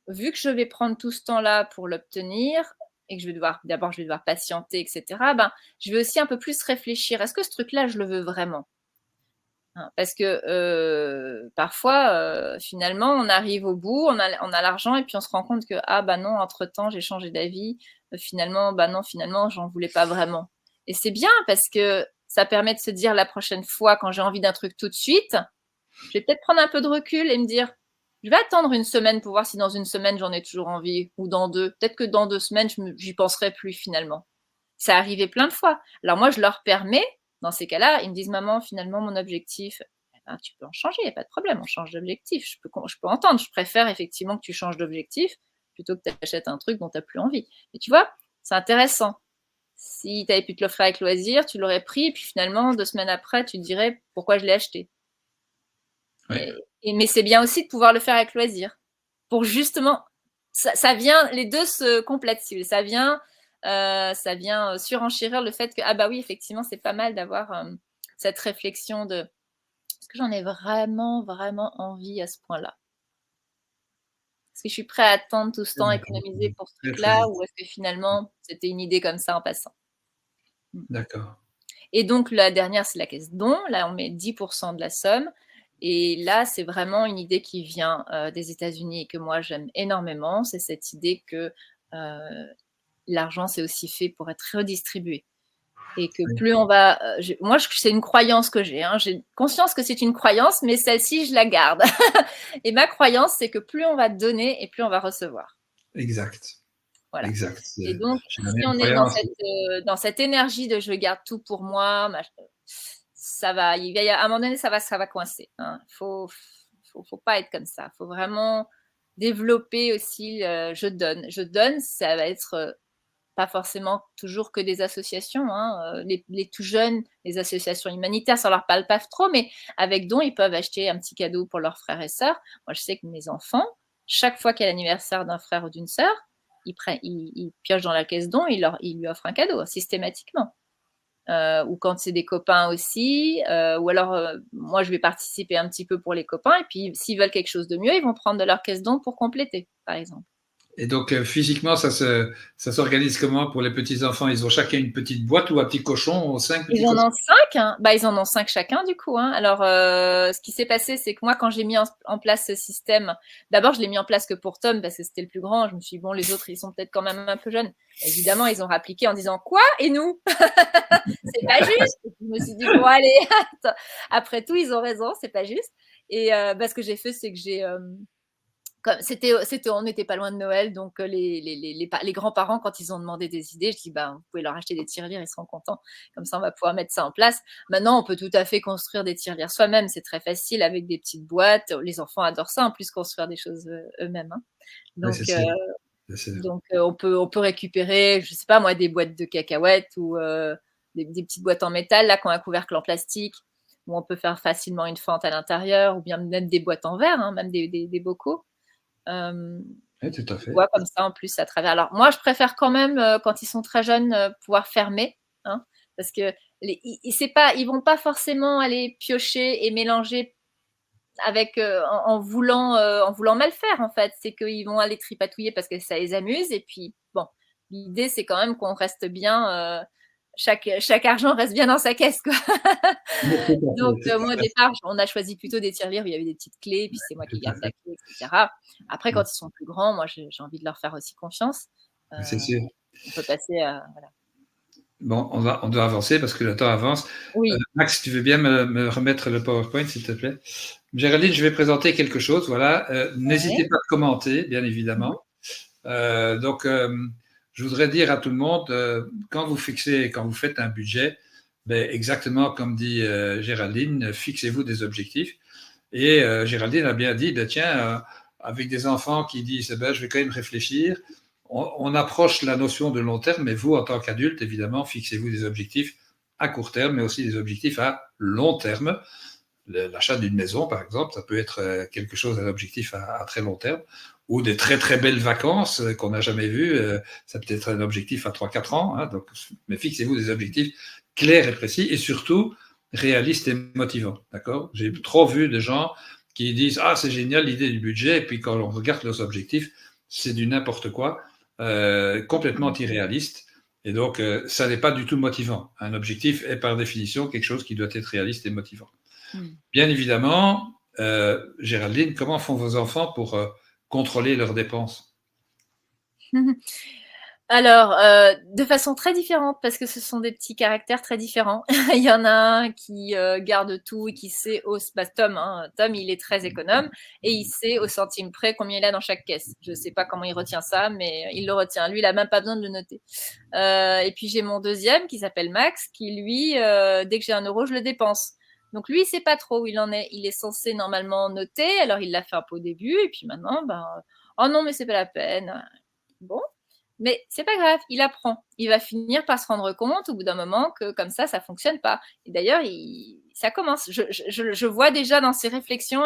vu que je vais prendre tout ce temps-là pour l'obtenir et que je vais devoir patienter, etc., ben, je vais aussi un peu plus réfléchir. Est-ce que ce truc-là, je le veux vraiment? Parce que parfois, finalement, on arrive au bout, on a l'argent et puis on se rend compte que ah bah non, entre-temps, j'ai changé d'avis. Finalement, bah non, finalement, j'en voulais pas vraiment. Et c'est bien parce que ça permet de se dire la prochaine fois, quand j'ai envie d'un truc tout de suite, je vais peut-être prendre un peu de recul et me dire, je vais attendre une semaine pour voir si dans une semaine j'en ai toujours envie ou dans 2. Peut-être que dans 2 semaines, j'y penserai plus finalement. Ça arrivait plein de fois. Alors moi, je leur permets. Dans ces cas-là, ils me disent, maman, finalement, mon objectif, tu peux en changer, il n'y a pas de problème, on change d'objectif. Je peux entendre, je préfère effectivement que tu changes d'objectif plutôt que tu achètes un truc dont tu n'as plus envie. Mais tu vois, c'est intéressant. Si tu avais pu te l'offrir avec loisir, tu l'aurais pris, et puis finalement, 2 semaines après, tu te dirais pourquoi je l'ai acheté. Oui. Mais c'est bien aussi de pouvoir le faire avec loisir. Pour justement, ça vient, les deux se complètent, ça vient surenchérir le fait que, ah bah oui, effectivement, c'est pas mal d'avoir cette réflexion de est-ce que j'en ai vraiment, vraiment envie à ce point-là? Est-ce que je suis prêt à attendre tout ce temps économisé pour ce truc-là ou est-ce que finalement, c'était une idée comme ça en passant? D'accord. Et donc, la dernière, c'est la caisse don. Là, on met 10% de la somme. Et là, c'est vraiment une idée qui vient des États-Unis et que moi, j'aime énormément. C'est cette idée que l'argent, c'est aussi fait pour être redistribué. Et que plus on va... moi, c'est une croyance que j'ai. J'ai conscience que c'est une croyance, mais celle-ci, je la garde. Et ma croyance, c'est que plus on va donner et plus on va recevoir. Exact. Voilà. Exact. Et donc, si on est dans cette énergie de je garde tout pour moi, ça va, à un moment donné, ça va coincer. Faut pas être comme ça. Faut vraiment développer aussi je donne. Je donne, ça va être pas forcément toujours que des associations. Les tout jeunes, les associations humanitaires, ça leur parle pas trop, mais avec don, ils peuvent acheter un petit cadeau pour leurs frères et sœurs. Moi, je sais que mes enfants, chaque fois qu'il y a l'anniversaire d'un frère ou d'une sœur, ils piochent dans la caisse don, ils lui offrent un cadeau systématiquement. Ou quand c'est des copains aussi, ou alors moi je vais participer un petit peu pour les copains, et puis s'ils veulent quelque chose de mieux, ils vont prendre de leur caisse don pour compléter, par exemple. Et donc, physiquement, ça s'organise comment pour les petits-enfants? Ils ont chacun une petite boîte ou un petit cochon, 5 petits cochons? Ils en ont 5, ils en ont 5 chacun du coup. Alors, ce qui s'est passé, c'est que moi, quand j'ai mis en place ce système, d'abord, je l'ai mis en place que pour Tom parce que c'était le plus grand. Je me suis dit, bon, les autres, ils sont peut-être quand même un peu jeunes. Évidemment, ils ont rappliqué en disant, quoi? Et nous? C'est pas juste. Et je me suis dit, bon, allez, après tout, ils ont raison, c'est pas juste. Et ce que j'ai fait, c'est que j'ai... on n'était pas loin de Noël, donc les grands-parents, quand ils ont demandé des idées, je dis vous pouvez leur acheter des tirelires, ils seront contents. Comme ça, on va pouvoir mettre ça en place. Maintenant, on peut tout à fait construire des tirelires soi-même, c'est très facile avec des petites boîtes. Les enfants adorent ça, en plus construire des choses eux-mêmes. Donc, on peut récupérer, je sais pas moi, des boîtes de cacahuètes ou des petites boîtes en métal là qui ont un couvercle en plastique où on peut faire facilement une fente à l'intérieur, ou bien même des boîtes en verre, même des bocaux. Oui, tout à fait. Voit comme ça en plus à travers. Alors moi, je préfère quand même quand ils sont très jeunes pouvoir fermer, Parce que ils vont pas forcément aller piocher et mélanger avec en voulant mal faire en fait. C'est qu'ils vont aller tripatouiller parce que ça les amuse. Et puis bon, l'idée c'est quand même qu'on reste bien. Chaque argent reste bien dans sa caisse, quoi. Donc, moi, au départ, on a choisi plutôt des tirelires où il y avait des petites clés, puis c'est moi qui garde la clé, etc. Après, quand ils sont plus grands, moi, j'ai envie de leur faire aussi confiance. C'est sûr. On peut passer à. Voilà. Bon, on doit avancer parce que le temps avance. Oui. Max, si tu veux bien me remettre le PowerPoint, s'il te plaît. Géraldine, je vais présenter quelque chose. Voilà. N'hésitez pas à commenter, bien évidemment. Donc, je voudrais dire à tout le monde, quand vous faites un budget, ben, exactement comme dit Géraldine, fixez-vous des objectifs. Et Géraldine a bien dit, ben, tiens, avec des enfants qui disent, ben, je vais quand même réfléchir, on approche la notion de long terme, mais vous, en tant qu'adulte, évidemment, fixez-vous des objectifs à court terme, mais aussi des objectifs à long terme. L'achat d'une maison, par exemple, ça peut être quelque chose, un objectif à très long terme, ou des très très belles vacances qu'on n'a jamais vues, ça peut être un objectif à 3-4 ans. Hein, donc, mais fixez-vous des objectifs clairs et précis, et surtout réalistes et motivants. D'accord ? J'ai trop vu de gens qui disent « Ah, c'est génial l'idée du budget », et puis quand on regarde leurs objectifs, c'est du n'importe quoi, complètement irréaliste. Et donc, ça n'est pas du tout motivant. Un objectif est par définition quelque chose qui doit être réaliste et motivant. Bien évidemment, Géraldine, comment font vos enfants pour contrôler leurs dépenses ? Alors, de façon très différente, parce que ce sont des petits caractères très différents. Il y en a un qui garde tout et qui sait Tom, hein, Tom, il est très économe et il sait au centime près combien il a dans chaque caisse. Je ne sais pas comment il retient ça, mais il le retient. Lui, il n'a même pas besoin de le noter. Et puis, j'ai mon deuxième qui s'appelle Max, qui lui, dès que j'ai un euro, je le dépense. Donc, lui, il ne sait pas trop où il en est. Il est censé normalement noter. Alors, il l'a fait un peu au début. Et puis maintenant, oh non, mais c'est pas la peine. Bon. Mais c'est pas grave, il apprend. Il va finir par se rendre compte au bout d'un moment que comme ça fonctionne pas. Et d'ailleurs, ça commence. Je vois déjà dans ses réflexions,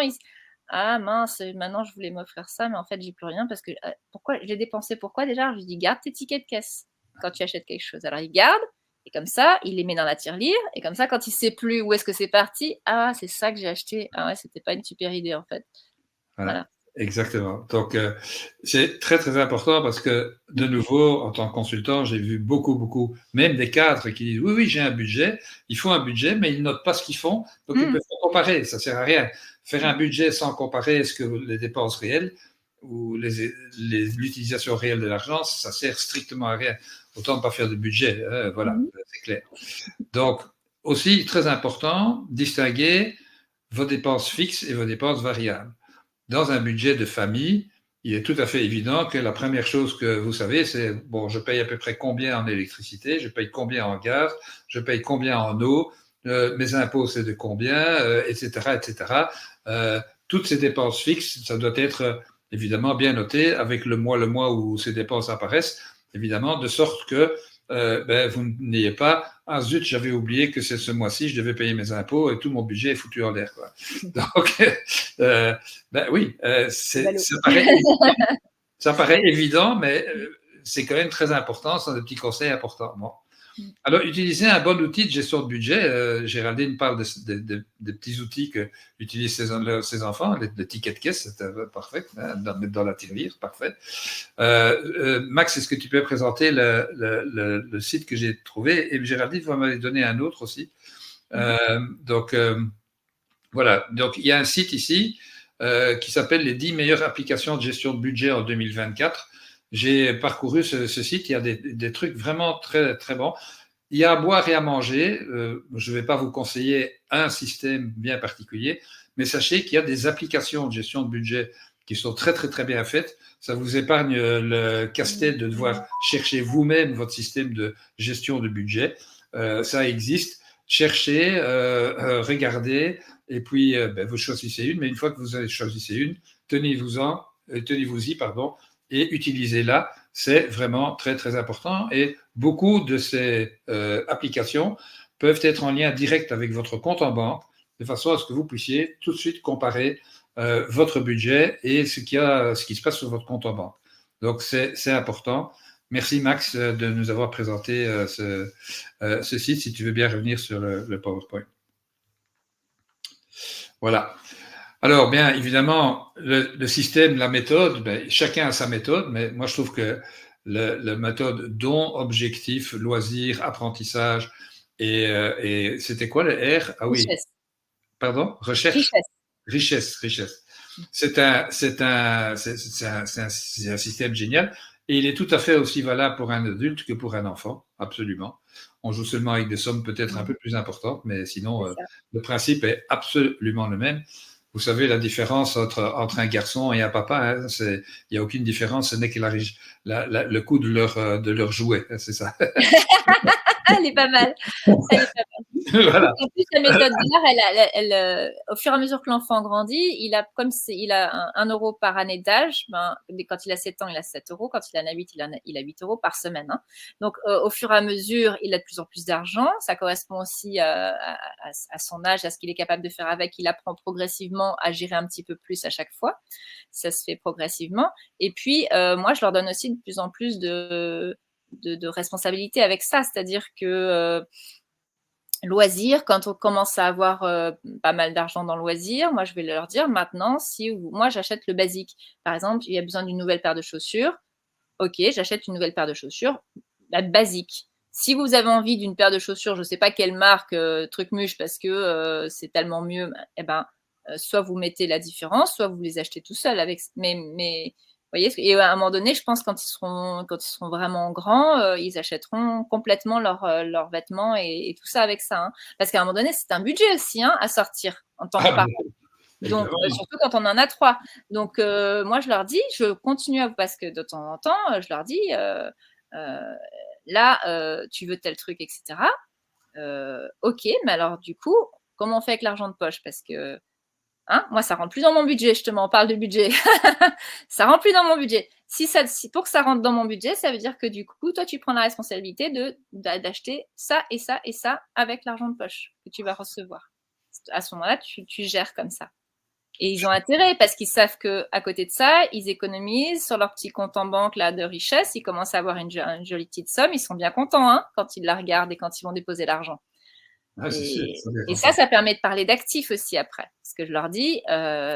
ah mince, maintenant je voulais m'offrir ça, mais en fait j'ai plus rien parce que pourquoi j'ai dépensé pourquoi déjà? Je lui dis garde tes tickets de caisse quand tu achètes quelque chose. Alors il garde et comme ça il les met dans la tirelire et comme ça quand il sait plus où est-ce que c'est parti, ah c'est ça que j'ai acheté. Ah ouais, c'était pas une super idée en fait. Voilà. Exactement. Donc, c'est très, très important parce que, de nouveau, en tant que consultant, j'ai vu beaucoup, même des cadres qui disent « Oui, j'ai un budget, ils font un budget, mais ils ne notent pas ce qu'ils font, donc ils peuvent pas comparer, ça ne sert à rien. Faire un budget sans comparer ce que les dépenses réelles ou l'utilisation réelle de l'argent, ça sert strictement à rien. Autant ne pas faire de budget, voilà, c'est clair. Donc, aussi, très important, distinguer vos dépenses fixes et vos dépenses variables. Dans un budget de famille, il est tout à fait évident que la première chose que vous savez, c'est bon, je paye à peu près combien en électricité, je paye combien en gaz, je paye combien en eau, mes impôts c'est de combien, etc., etc. Toutes ces dépenses fixes, ça doit être évidemment bien noté avec le mois où ces dépenses apparaissent, évidemment, de sorte que vous n'ayez pas « Ah zut, j'avais oublié que c'est ce mois-ci, je devais payer mes impôts et tout mon budget est foutu en l'air. » Donc, oui, ça paraît évident, mais c'est quand même très important, c'est un des petits conseils importants. Bon. Alors, utiliser un bon outil de gestion de budget, Géraldine parle des petits outils qu'utilisent ses enfants, les tickets de caisse, c'est parfait, hein, mettre dans la tirelire, parfait. Max, est-ce que tu peux présenter le site que j'ai trouvé? Et Géraldine va m'en donner un autre aussi. Donc, voilà, donc il y a un site ici qui s'appelle les 10 meilleures applications de gestion de budget en 2024. J'ai parcouru ce site, il y a des trucs vraiment très, très bons. Il y a à boire et à manger. Je ne vais pas vous conseiller un système bien particulier, mais sachez qu'il y a des applications de gestion de budget qui sont très, très, très bien faites. Ça vous épargne le casse-tête de devoir chercher vous-même votre système de gestion de budget. Ça existe. Cherchez, regardez, et puis vous choisissez une, mais une fois que vous avez choisi une, tenez-vous-y, et utilisez-la. C'est vraiment très, très important. Et beaucoup de ces applications peuvent être en lien direct avec votre compte en banque, de façon à ce que vous puissiez tout de suite comparer votre budget et ce qui se passe sur votre compte en banque. Donc, c'est important. Merci Max de nous avoir présenté ce site. Si tu veux bien revenir sur le PowerPoint. Voilà. Alors, bien évidemment, le système, la méthode, ben, chacun a sa méthode, mais moi je trouve que la méthode don, objectif, loisir, apprentissage, et c'était quoi le R? Ah oui, Richesse. pardon, recherche, Richesse. richesse. C'est un système génial, et il est tout à fait aussi valable pour un adulte que pour un enfant, absolument. On joue seulement avec des sommes peut-être un peu plus importantes, mais sinon, le principe est absolument le même. Vous savez, la différence entre un garçon et un papa, hein, il n'y a aucune différence, ce n'est que le coût de leur jouet, hein, c'est ça. Elle est pas mal. Elle est pas mal. Voilà. En plus, la méthode d'art, au fur et à mesure que l'enfant grandit, il a, comme il a 1 euro par année d'âge, ben, quand il a 7 ans, il a 7 euros. Quand il en a 8, il a 8 euros par semaine. Hein. Donc, au fur et à mesure, il a de plus en plus d'argent. Ça correspond aussi à son âge, à ce qu'il est capable de faire avec. Il apprend progressivement à gérer un petit peu plus à chaque fois. Ça se fait progressivement. Et puis, moi, je leur donne aussi de plus en plus de responsabilité avec ça, c'est-à-dire que loisirs, quand on commence à avoir pas mal d'argent dans le loisir, moi je vais leur dire maintenant, moi j'achète le basique. Par exemple, il y a besoin d'une nouvelle paire de chaussures, ok, j'achète une nouvelle paire de chaussures, basique. Si vous avez envie d'une paire de chaussures, je ne sais pas quelle marque, truc muche, parce que c'est tellement mieux, eh ben, soit vous mettez la différence, soit vous les achetez tout seul. Mais vous voyez, et à un moment donné, je pense quand ils seront vraiment grands, ils achèteront complètement leurs vêtements et tout ça avec ça. Hein. Parce qu'à un moment donné, c'est un budget aussi à sortir en tant que parent. Donc, surtout quand on en a 3. Donc, moi, je leur dis, je continue parce que de temps en temps, je leur dis, là, tu veux tel truc, etc. Ok, mais alors du coup, comment on fait avec l'argent de poche? Parce que moi, ça rentre plus dans mon budget, justement, on parle de budget. Ça rentre plus dans mon budget. Pour que ça rentre dans mon budget, ça veut dire que du coup, toi, tu prends la responsabilité d'acheter ça et ça et ça avec l'argent de poche que tu vas recevoir. À ce moment-là, tu gères comme ça. Et ils ont intérêt parce qu'ils savent qu'à côté de ça, ils économisent sur leur petit compte en banque là, de richesse. Ils commencent à avoir une jolie petite somme. Ils sont bien contents quand ils la regardent et quand ils vont déposer l'argent. Ah, et ça permet de parler d'actifs aussi après. Parce que je leur dis,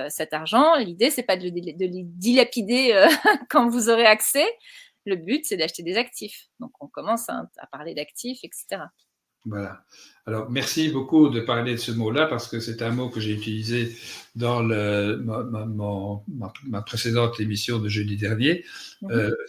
cet argent, l'idée, c'est pas de le dilapider quand vous aurez accès. Le but, c'est d'acheter des actifs. Donc, on commence à parler d'actifs, etc. Voilà. Alors, merci beaucoup de parler de ce mot-là parce que c'est un mot que j'ai utilisé dans ma précédente émission de jeudi dernier.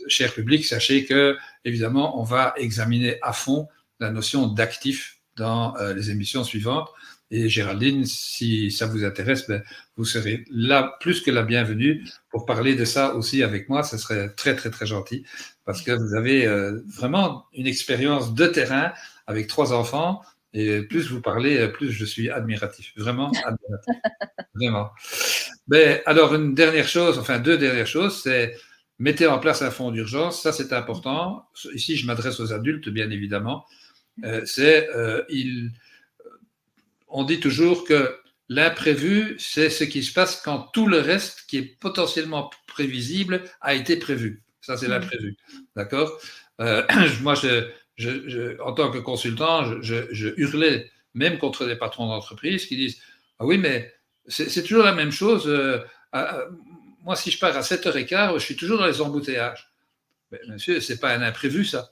Cher public, sachez que, évidemment, on va examiner à fond la notion d'actif dans les émissions suivantes. Et Géraldine, si ça vous intéresse, vous serez là plus que la bienvenue pour parler de ça aussi avec moi. Ce serait très, très, très gentil parce que vous avez vraiment une expérience de terrain avec 3 enfants, et plus vous parlez, plus je suis admiratif, vraiment admiratif, vraiment. Mais alors, une dernière chose, enfin 2 dernières choses, c'est mettez en place un fonds d'urgence, ça c'est important. Ici, je m'adresse aux adultes, bien évidemment. On dit toujours que l'imprévu, c'est ce qui se passe quand tout le reste qui est potentiellement prévisible a été prévu. Ça, c'est l'imprévu. D'accord? Moi, en tant que consultant, je hurlais même contre des patrons d'entreprise qui disent « Ah oui, mais c'est toujours la même chose. Moi, si je pars à 7h15, je suis toujours dans les embouteillages. » Mais monsieur, ce n'est pas un imprévu, ça.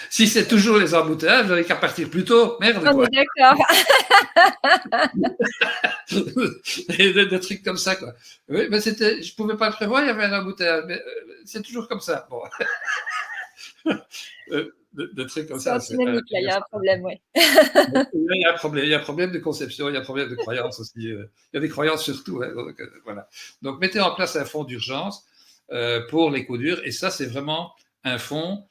Si c'est toujours les embouteillages, vous n'avez qu'à partir plus tôt. Merde, quoi. On est d'accord. Et des trucs comme ça, quoi. Oui, mais je ne pouvais pas le prévoir, il y avait un embouteillage. Mais c'est toujours comme ça. Bon. Des trucs comme ça. Là, il y a un problème, oui. Il y a un problème de conception, il y a un problème de croyance aussi. Il y a des croyances surtout. Hein, donc, voilà. Donc, mettez en place un fonds d'urgence pour les coups durs. Et ça, c'est vraiment un fonds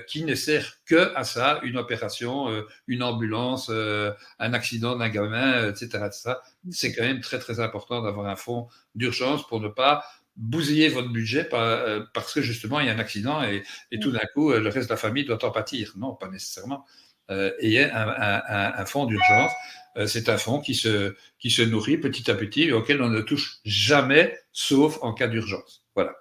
qui ne sert que à ça, une opération, une ambulance, un accident d'un gamin, etc. C'est quand même très, très important d'avoir un fonds d'urgence pour ne pas bousiller votre budget parce que justement il y a un accident et tout d'un coup le reste de la famille doit en pâtir. Non, pas nécessairement. Ayez un fonds d'urgence. C'est un fonds qui se nourrit petit à petit et auquel on ne touche jamais sauf en cas d'urgence. Voilà.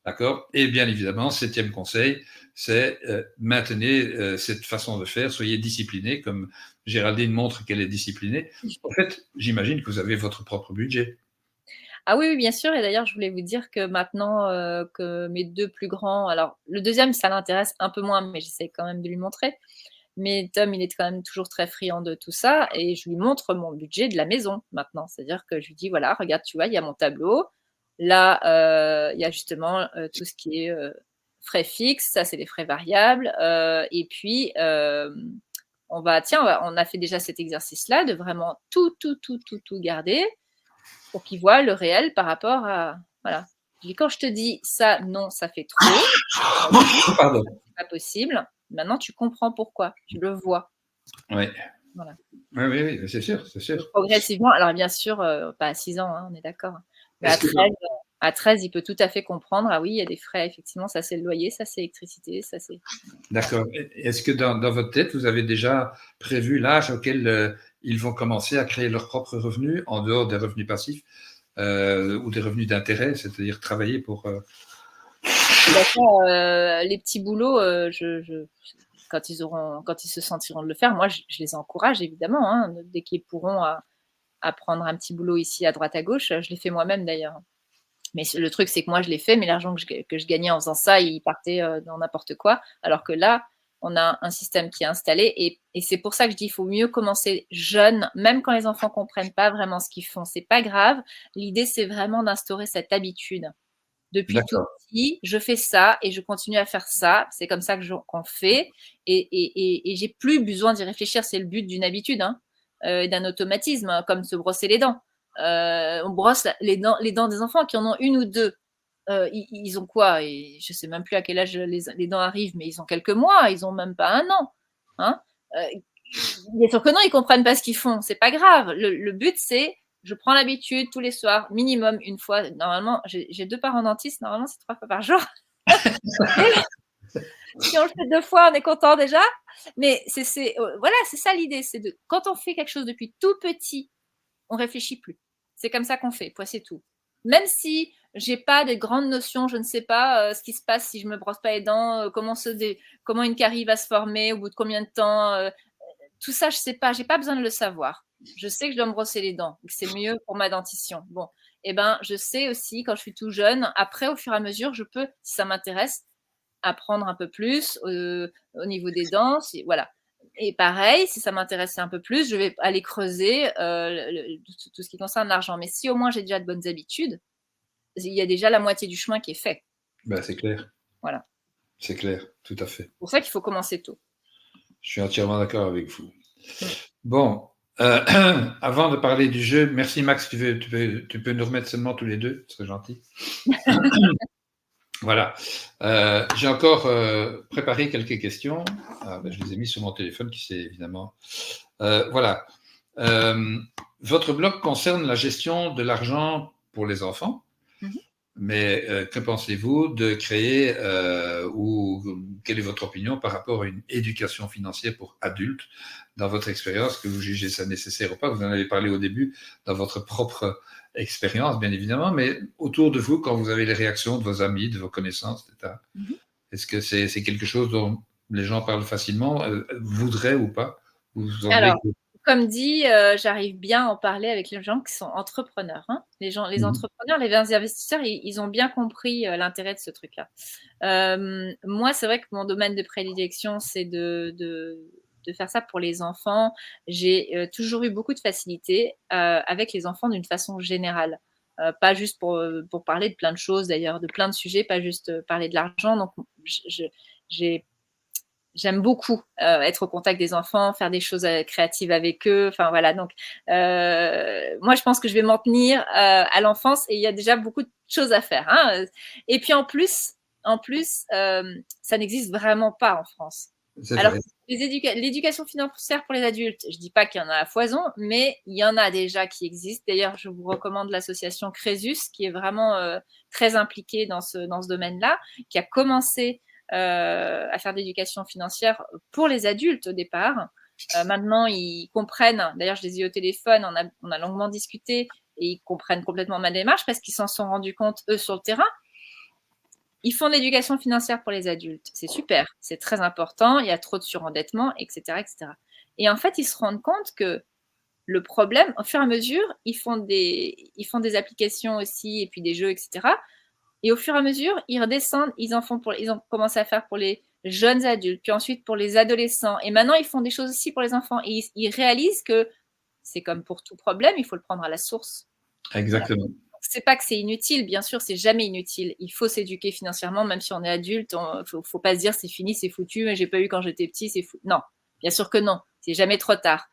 D'accord? Et bien évidemment, 7e conseil, c'est maintenez cette façon de faire, soyez discipliné, comme Géraldine montre qu'elle est disciplinée. En fait, j'imagine que vous avez votre propre budget. Ah oui, oui, bien sûr. Et d'ailleurs, je voulais vous dire que maintenant que mes 2 plus grands, alors le deuxième, ça l'intéresse un peu moins, mais j'essaie quand même de lui montrer. Mais Tom, il est quand même toujours très friand de tout ça et je lui montre mon budget de la maison maintenant. C'est-à-dire que je lui dis: «Voilà, regarde, tu vois, il y a mon tableau. Là, il y a justement, tout ce qui est, frais fixes, ça, c'est les frais variables, et puis, on a fait déjà cet exercice-là de vraiment tout garder pour qu'il voit le réel par rapport à» voilà. Je dis: «Quand je te dis: "Ça, non, ça fait trop", Pardon. c'est pas possible. Maintenant, tu comprends pourquoi, tu le vois». Oui. Voilà. Oui, oui, oui, c'est sûr, c'est Et sûr. progressivement, alors bien sûr, pas à 6 ans, hein, on est d'accord. Mais Est-ce que à 13, il peut tout à fait comprendre: «Ah oui, il y a des frais, effectivement, ça c'est le loyer, ça c'est l'électricité, ça c'est» voilà. d'accord. Est-ce que dans votre tête, vous avez déjà prévu l'âge auquel ils vont commencer à créer leurs propres revenus en dehors des revenus passifs ou des revenus d'intérêt, c'est-à-dire travailler pour. D'accord, les petits boulots, quand ils se sentiront de le faire, moi je les encourage évidemment, hein, dès qu'ils pourront à prendre un petit boulot ici à droite à gauche, je l'ai fait moi-même d'ailleurs. Mais le truc, c'est que moi, je l'ai fait, mais l'argent que je gagnais en faisant ça, il partait dans n'importe quoi. Alors que là, on a un système qui est installé. Et c'est pour ça que je dis, il faut mieux commencer jeune, même quand les enfants ne comprennent pas vraiment ce qu'ils font. C'est pas grave. L'idée, c'est vraiment d'instaurer cette habitude. Depuis tout D'accord. petit, je fais ça et je continue à faire ça. C'est comme ça qu'on fait. Et j'ai plus besoin d'y réfléchir. C'est le but d'une habitude, hein, et d'un automatisme, hein, comme se brosser les dents. On brosse les dents des enfants qui en ont une ou deux. Ils ont quoi? Et je sais même plus à quel âge les dents arrivent, mais ils ont quelques mois, ils ont même pas un an. Hein. Bien sûr que non, ils comprennent pas ce qu'ils font. C'est pas grave. Le but, c'est je prends l'habitude tous les soirs, minimum une fois. Normalement, j'ai 2 parents dentistes. Normalement, c'est 3 fois par jour. Si on le fait 2 fois, on est content déjà. Mais voilà, c'est ça l'idée. C'est de quand on fait quelque chose depuis tout petit, on réfléchit plus. C'est comme ça qu'on fait. Point, c'est tout. Même si j'ai pas de grandes notions, je ne sais pas ce qui se passe si je me brosse pas les dents, comment une carie va se former, au bout de combien de temps. Tout ça, je sais pas, j'ai pas besoin de le savoir. Je sais que je dois me brosser les dents, que c'est mieux pour ma dentition. Bon, eh ben, je sais aussi quand je suis tout jeune, après, au fur et à mesure, je peux, si ça m'intéresse, apprendre un peu plus au niveau des dents. Voilà. Et pareil, si ça m'intéresse un peu plus, je vais aller creuser tout ce qui concerne l'argent. Mais si au moins j'ai déjà de bonnes habitudes, il y a déjà la moitié du chemin qui est fait. Ben, c'est clair. Voilà. C'est clair, tout à fait. C'est pour ça qu'il faut commencer tôt. Je suis entièrement d'accord avec vous. Mm. Bon, avant de parler du jeu, merci Max, tu peux nous remettre seulement tous les deux, ce serait gentil. Voilà. J'ai encore préparé quelques questions. Je les ai mis sur mon téléphone qui s'est évidemment. Voilà. Votre blog concerne la gestion de l'argent pour les enfants. Mhm. Mais que pensez-vous de créer ou quelle est votre opinion par rapport à une éducation financière pour adultes dans votre expérience, que vous jugez ça nécessaire ou pas? Vous en avez parlé au début dans votre propre expérience, bien évidemment, mais autour de vous, quand vous avez les réactions de vos amis, de vos connaissances, etc., est-ce que c'est quelque chose dont les gens parlent facilement, voudraient ou pas? Vous semblez Alors, que... comme dit, j'arrive bien à en parler avec les gens qui sont entrepreneurs, hein. Les entrepreneurs, les investisseurs, ils ont bien compris l'intérêt de ce truc-là. Moi, c'est vrai que mon domaine de prédilection, c'est de faire ça pour les enfants. J'ai toujours eu beaucoup de facilité avec les enfants d'une façon générale. Pas juste pour parler de plein de choses, d'ailleurs, de plein de sujets, pas juste parler de l'argent. Donc, j'ai j'aime beaucoup être au contact des enfants, faire des choses créatives avec eux. Enfin voilà, donc moi je pense que je vais m'en tenir à l'enfance et il y a déjà beaucoup de choses à faire. Hein. Et puis en plus, ça n'existe vraiment pas en France. C'est Alors vrai. l'éducation financière pour les adultes, je dis pas qu'il y en a à foison, mais il y en a déjà qui existent. D'ailleurs, je vous recommande l'association Crésus, qui est vraiment très impliquée dans ce domaine-là, qui a commencé à faire d'éducation financière pour les adultes au départ. Maintenant, ils comprennent, d'ailleurs, je les ai eu au téléphone, on a longuement discuté et ils comprennent complètement ma démarche parce qu'ils s'en sont rendus compte, eux, sur le terrain. ils font de l'éducation financière pour les adultes. C'est super, c'est très important. Il y a trop de surendettement, etc., etc. Et en fait, ils se rendent compte que le problème, au fur et à mesure, ils font des applications aussi, et puis des jeux, etc. Et au fur et à mesure, ils redescendent, ils ont commencé à faire pour les jeunes adultes, puis ensuite pour les adolescents. Et maintenant, ils font des choses aussi pour les enfants. Et ils réalisent que c'est comme pour tout problème, il faut le prendre à la source. Exactement. Voilà. C'est pas que c'est inutile, bien sûr, c'est jamais inutile. Il faut s'éduquer financièrement, même si on est adulte. Faut pas se dire c'est fini, c'est foutu, mais j'ai pas eu quand j'étais petit, c'est fou. Non, bien sûr que non. C'est jamais trop tard.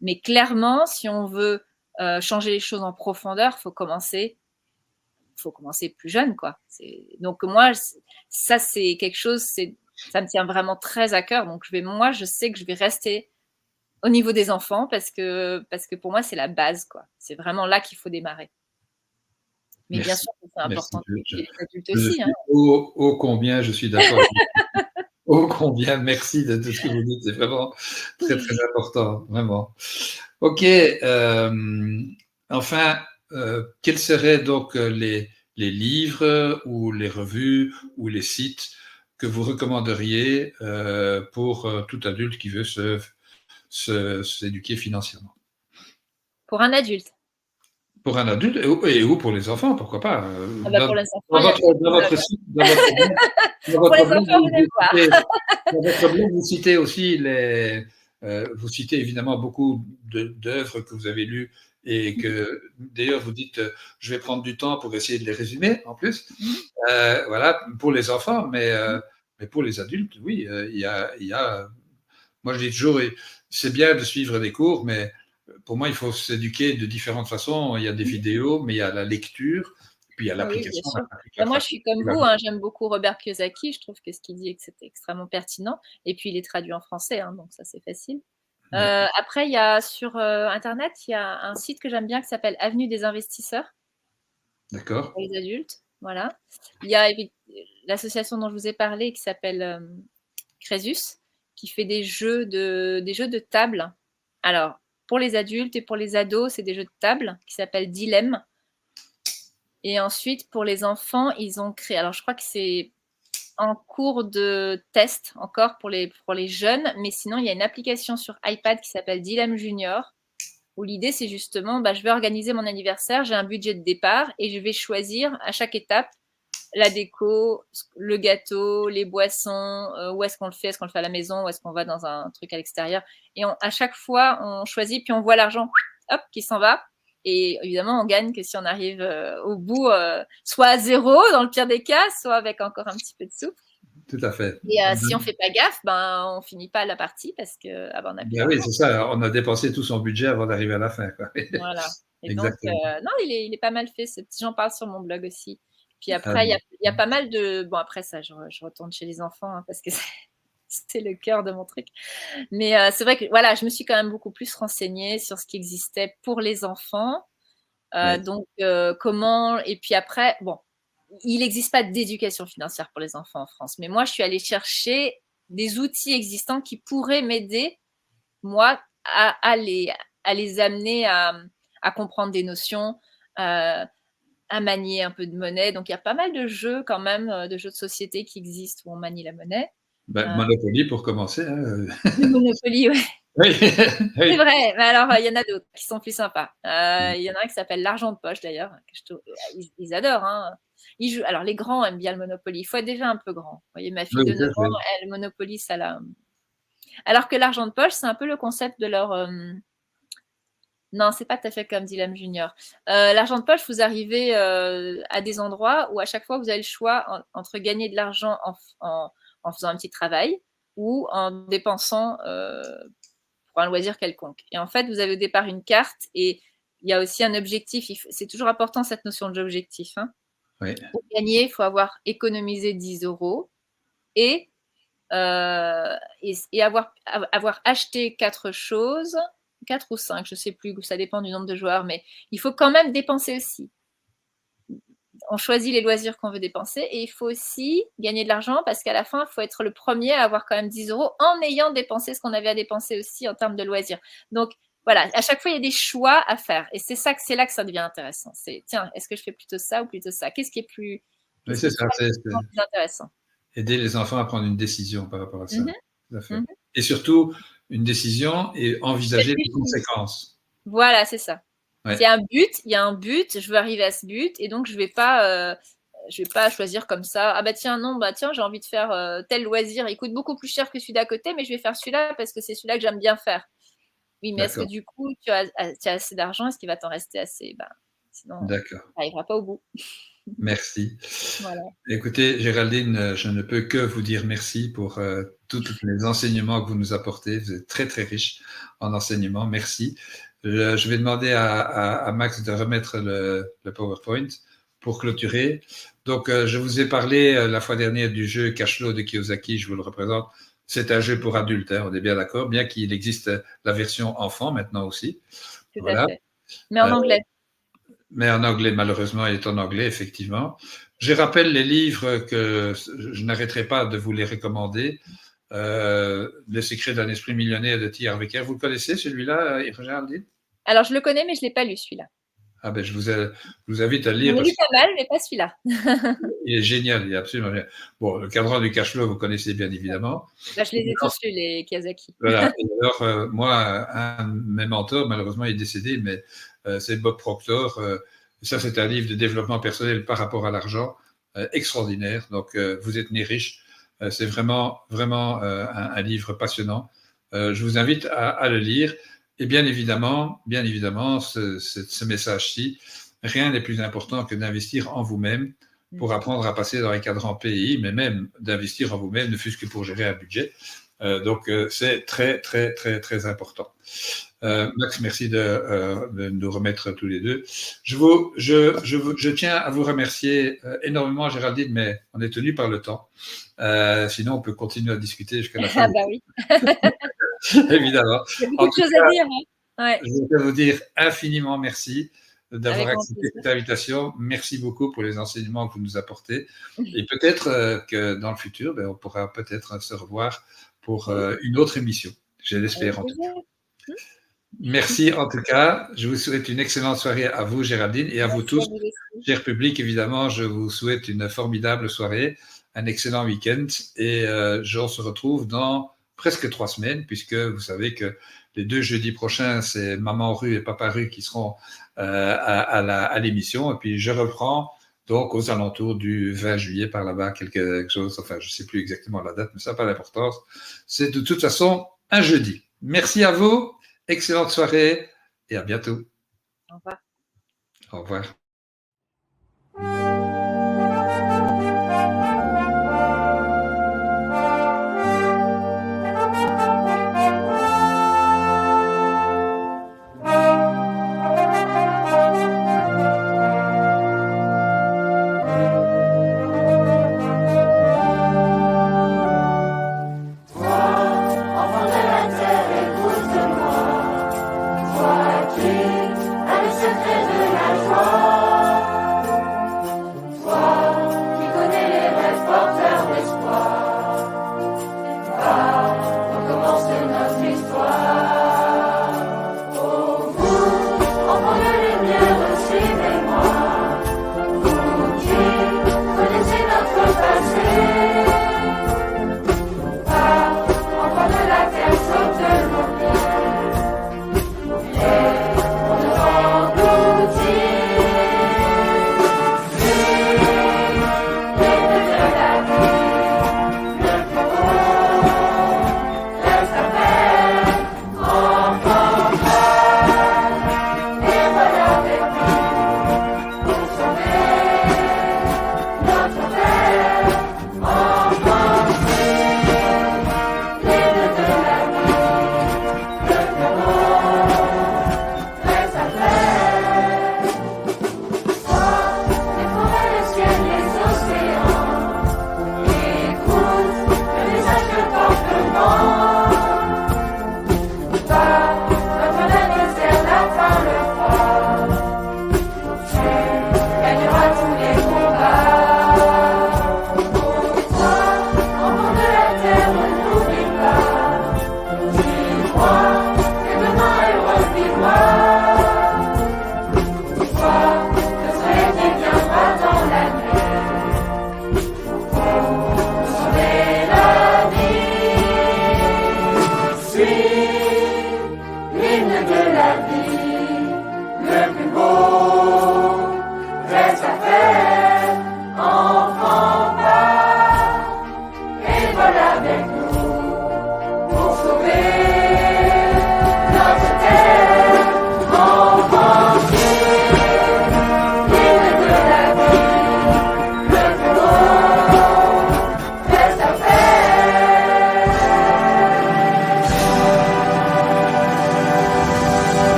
Mais clairement, si on veut changer les choses en profondeur, faut commencer plus jeune, quoi. Donc moi, ça c'est quelque chose, ça me tient vraiment très à cœur. Donc moi, je sais que je vais rester au niveau des enfants parce que pour moi, c'est la base, quoi. C'est vraiment là qu'il faut démarrer. Mais bien Merci. sûr, c'est important Je, d'éduquer les adultes je aussi. suis ô combien je suis d'accord. Ô combien merci de tout ce que vous dites. C'est vraiment très, très important, vraiment. OK. Enfin, quels seraient donc les livres ou les revues ou les sites que vous recommanderiez pour tout adulte qui veut s'éduquer financièrement? Pour un adulte. Pour un adulte et ou pour les enfants, pourquoi pas. Ah bah pour les enfants, Dans il y a plein votre site, dans pour les votre blog, enfants, venez me voir. dans votre blog, vous citez aussi vous citez évidemment beaucoup d'œuvres que vous avez lues et que d'ailleurs vous dites je vais prendre du temps pour essayer de les résumer en plus. Voilà, pour les enfants, mais pour les adultes, oui, il y a moi je dis toujours, c'est bien de suivre des cours, mais pour moi il faut s'éduquer de différentes façons. Il y a des vidéos, mais il y a la lecture, puis il y a Ah oui, bien l'application, sûr. la Moi, je pratique. suis comme vous, j'aime beaucoup Robert Kiyosaki. Je trouve que ce qu'il dit, c'est extrêmement pertinent. Et puis, il est traduit en français, donc ça, c'est facile. Ouais. Après, il y a sur Internet, il y a un site que j'aime bien qui s'appelle Avenue des investisseurs D'accord. pour les adultes. Voilà. Il y a l'association dont je vous ai parlé qui s'appelle Crésus, qui fait des jeux de table. Alors, pour les adultes et pour les ados, c'est des jeux de table qui s'appellent Dilemme. Et ensuite, pour les enfants, ils ont créé, alors je crois que c'est en cours de test encore pour les jeunes, mais sinon, il y a une application sur iPad qui s'appelle Dilemme Junior, où l'idée, c'est justement, je vais organiser mon anniversaire, j'ai un budget de départ et je vais choisir à chaque étape la déco, le gâteau, les boissons, où est-ce qu'on le fait, est-ce qu'on le fait à la maison, ou est-ce qu'on va dans un truc à l'extérieur. Et à chaque fois, on choisit, puis on voit l'argent, hop, qui s'en va. Et évidemment, on gagne que si on arrive au bout, soit à 0 dans le pire des cas, soit avec encore un petit peu de sous. Tout à fait. Et si on fait pas gaffe, on finit pas la partie parce que on a plus Oui, d'argent. c'est ça. On a dépensé tout son budget avant d'arriver à la fin, quoi. Voilà. Et donc, Exactement. non, il est pas mal fait. J'en parle sur mon blog aussi. Puis Ah, après, il y a pas mal de. Bon, après ça, je retourne chez les enfants parce que c'est le cœur de mon truc. Mais c'est vrai que voilà, je me suis quand même beaucoup plus renseignée sur ce qui existait pour les enfants. oui. Donc, comment. Et puis après, bon, il n'existe pas d'éducation financière pour les enfants en France. Mais moi, je suis allée chercher des outils existants qui pourraient m'aider, moi, à les amener à comprendre des notions, à manier un peu de monnaie. Donc, il y a pas mal de jeux quand même, de jeux de société qui existent où on manie la monnaie. Monopoly pour commencer. Hein. Le Monopoly, ouais. Oui. C'est Oui. vrai, mais alors il y en a d'autres qui sont plus sympas. Il y en a un qui s'appelle l'argent de poche d'ailleurs, ils adorent. Ils jouent. Alors les grands aiment bien le Monopoly. Il faut être déjà un peu grand. Vous voyez, ma fille Oui, de 9 ça, ans, elle, le Monopoly, ça l'a. Alors que l'argent de poche, c'est un peu le concept de leur. Non, c'est pas tout à fait comme Dilemme Junior. L'argent de poche, vous arrivez à des endroits où à chaque fois vous avez le choix entre gagner de l'argent en faisant un petit travail ou en dépensant pour un loisir quelconque. Et en fait, vous avez au départ une carte et il y a aussi un objectif. C'est toujours important cette notion d'objectif. oui. Pour gagner, il faut avoir économisé 10 euros et, avoir acheté 4 choses, 4 ou 5, je ne sais plus, ça dépend du nombre de joueurs, mais il faut quand même dépenser aussi. On choisit les loisirs qu'on veut dépenser et il faut aussi gagner de l'argent parce qu'à la fin, il faut être le premier à avoir quand même 10 euros en ayant dépensé ce qu'on avait à dépenser aussi en termes de loisirs. Donc, voilà, à chaque fois, il y a des choix à faire et c'est là que ça devient intéressant. C'est, tiens, est-ce que je fais plutôt ça ou plutôt ça? Qu'est-ce qui est plus Oui, Qu'est-ce c'est qui ça, sera le plus intéressant? aider les enfants à prendre une décision par rapport à ça. Mmh. Tout à fait. Mmh. Et surtout, une décision et envisager les Réfléchis. conséquences. Voilà, c'est ça. Ouais, C'est un but, il y a un but, je veux arriver à ce but et donc je vais pas choisir comme ça: «Ah bah tiens, non, bah tiens, j'ai envie de faire, tel loisir, il coûte beaucoup plus cher que celui d'à côté, mais je vais faire celui-là parce que c'est celui-là que j'aime bien faire». Oui, mais est-ce que d'accord, du coup tu as assez d'argent? Est-ce qu'il va t'en rester assez? Ben, sinon, d'accord. tu arriveras pas au bout. Merci. Voilà. Écoutez, Géraldine, je ne peux que vous dire merci pour tous les enseignements que vous nous apportez. Vous êtes très, très riche en enseignements. Merci. Je vais demander à Max de remettre le PowerPoint pour clôturer. Donc, je vous ai parlé la fois dernière du jeu Cashflow de Kiyosaki. Je vous le représente. C'est un jeu pour adultes, hein, on est bien d'accord, bien qu'il existe la version enfant maintenant aussi. Tout à Voilà. fait. Mais en anglais. Mais en anglais, malheureusement, il est en anglais, effectivement. Je rappelle les livres que je n'arrêterai pas de vous les recommander. Le secret d'un esprit millionnaire de T. Harv Eker. Vous le connaissez celui-là, Géraldine? Alors je le connais, mais je l'ai pas lu celui-là. Ah ben, je vous invite à le lire J'en ai parce lu pas mal, mais pas celui-là. qu'il est génial, il est absolument génial. Bon, le cadran du cash flow, vous connaissez bien évidemment. Bah, je les ai tous lus, les Kiyosaki. Voilà. Et alors, moi, un de mes mentors, malheureusement, il est décédé, mais c'est Bob Proctor. Ça, c'est un livre de développement personnel par rapport à l'argent, extraordinaire. Donc, vous êtes né riche. C'est vraiment, vraiment un livre passionnant. Je vous invite à le lire. Et bien évidemment, ce message-ci, rien n'est plus important que d'investir en vous-même pour apprendre à passer dans les cadrans pays, mais même d'investir en vous-même, ne fût-ce que pour gérer un budget. Donc, c'est très, très, très, très important. Max, merci de nous remettre tous les deux. Je tiens à vous remercier énormément, Géraldine, mais on est tenu par le temps. Sinon, on peut continuer à discuter jusqu'à la fin. Ah bah oui. Évidemment. Il y a En beaucoup de tout choses cas, à dire, hein. Ouais, je voudrais vous dire infiniment merci d'avoir avec grand accepté plaisir. cette invitation. Merci beaucoup pour les enseignements que vous nous apportez. Et peut-être que dans le futur, on pourra peut-être se revoir pour Oui, une autre émission. Je avec l'espère en tout cas. plaisir. Merci en tout cas. Je vous souhaite une excellente soirée à vous, Géraldine, et à vous Merci à tous. vous aussi. Cher public, évidemment, je vous souhaite une formidable soirée, un excellent week-end, et on se retrouve dans presque 3 semaines, puisque vous savez que les 2 jeudis prochains, c'est Maman Rue et Papa Rue qui seront à l'émission, et puis je reprends donc aux alentours du 20 juillet par là-bas, quelque chose, enfin je ne sais plus exactement la date, mais ça n'a pas d'importance. C'est de toute façon un jeudi. Merci à vous. Excellente soirée et à bientôt. Au revoir. Au revoir.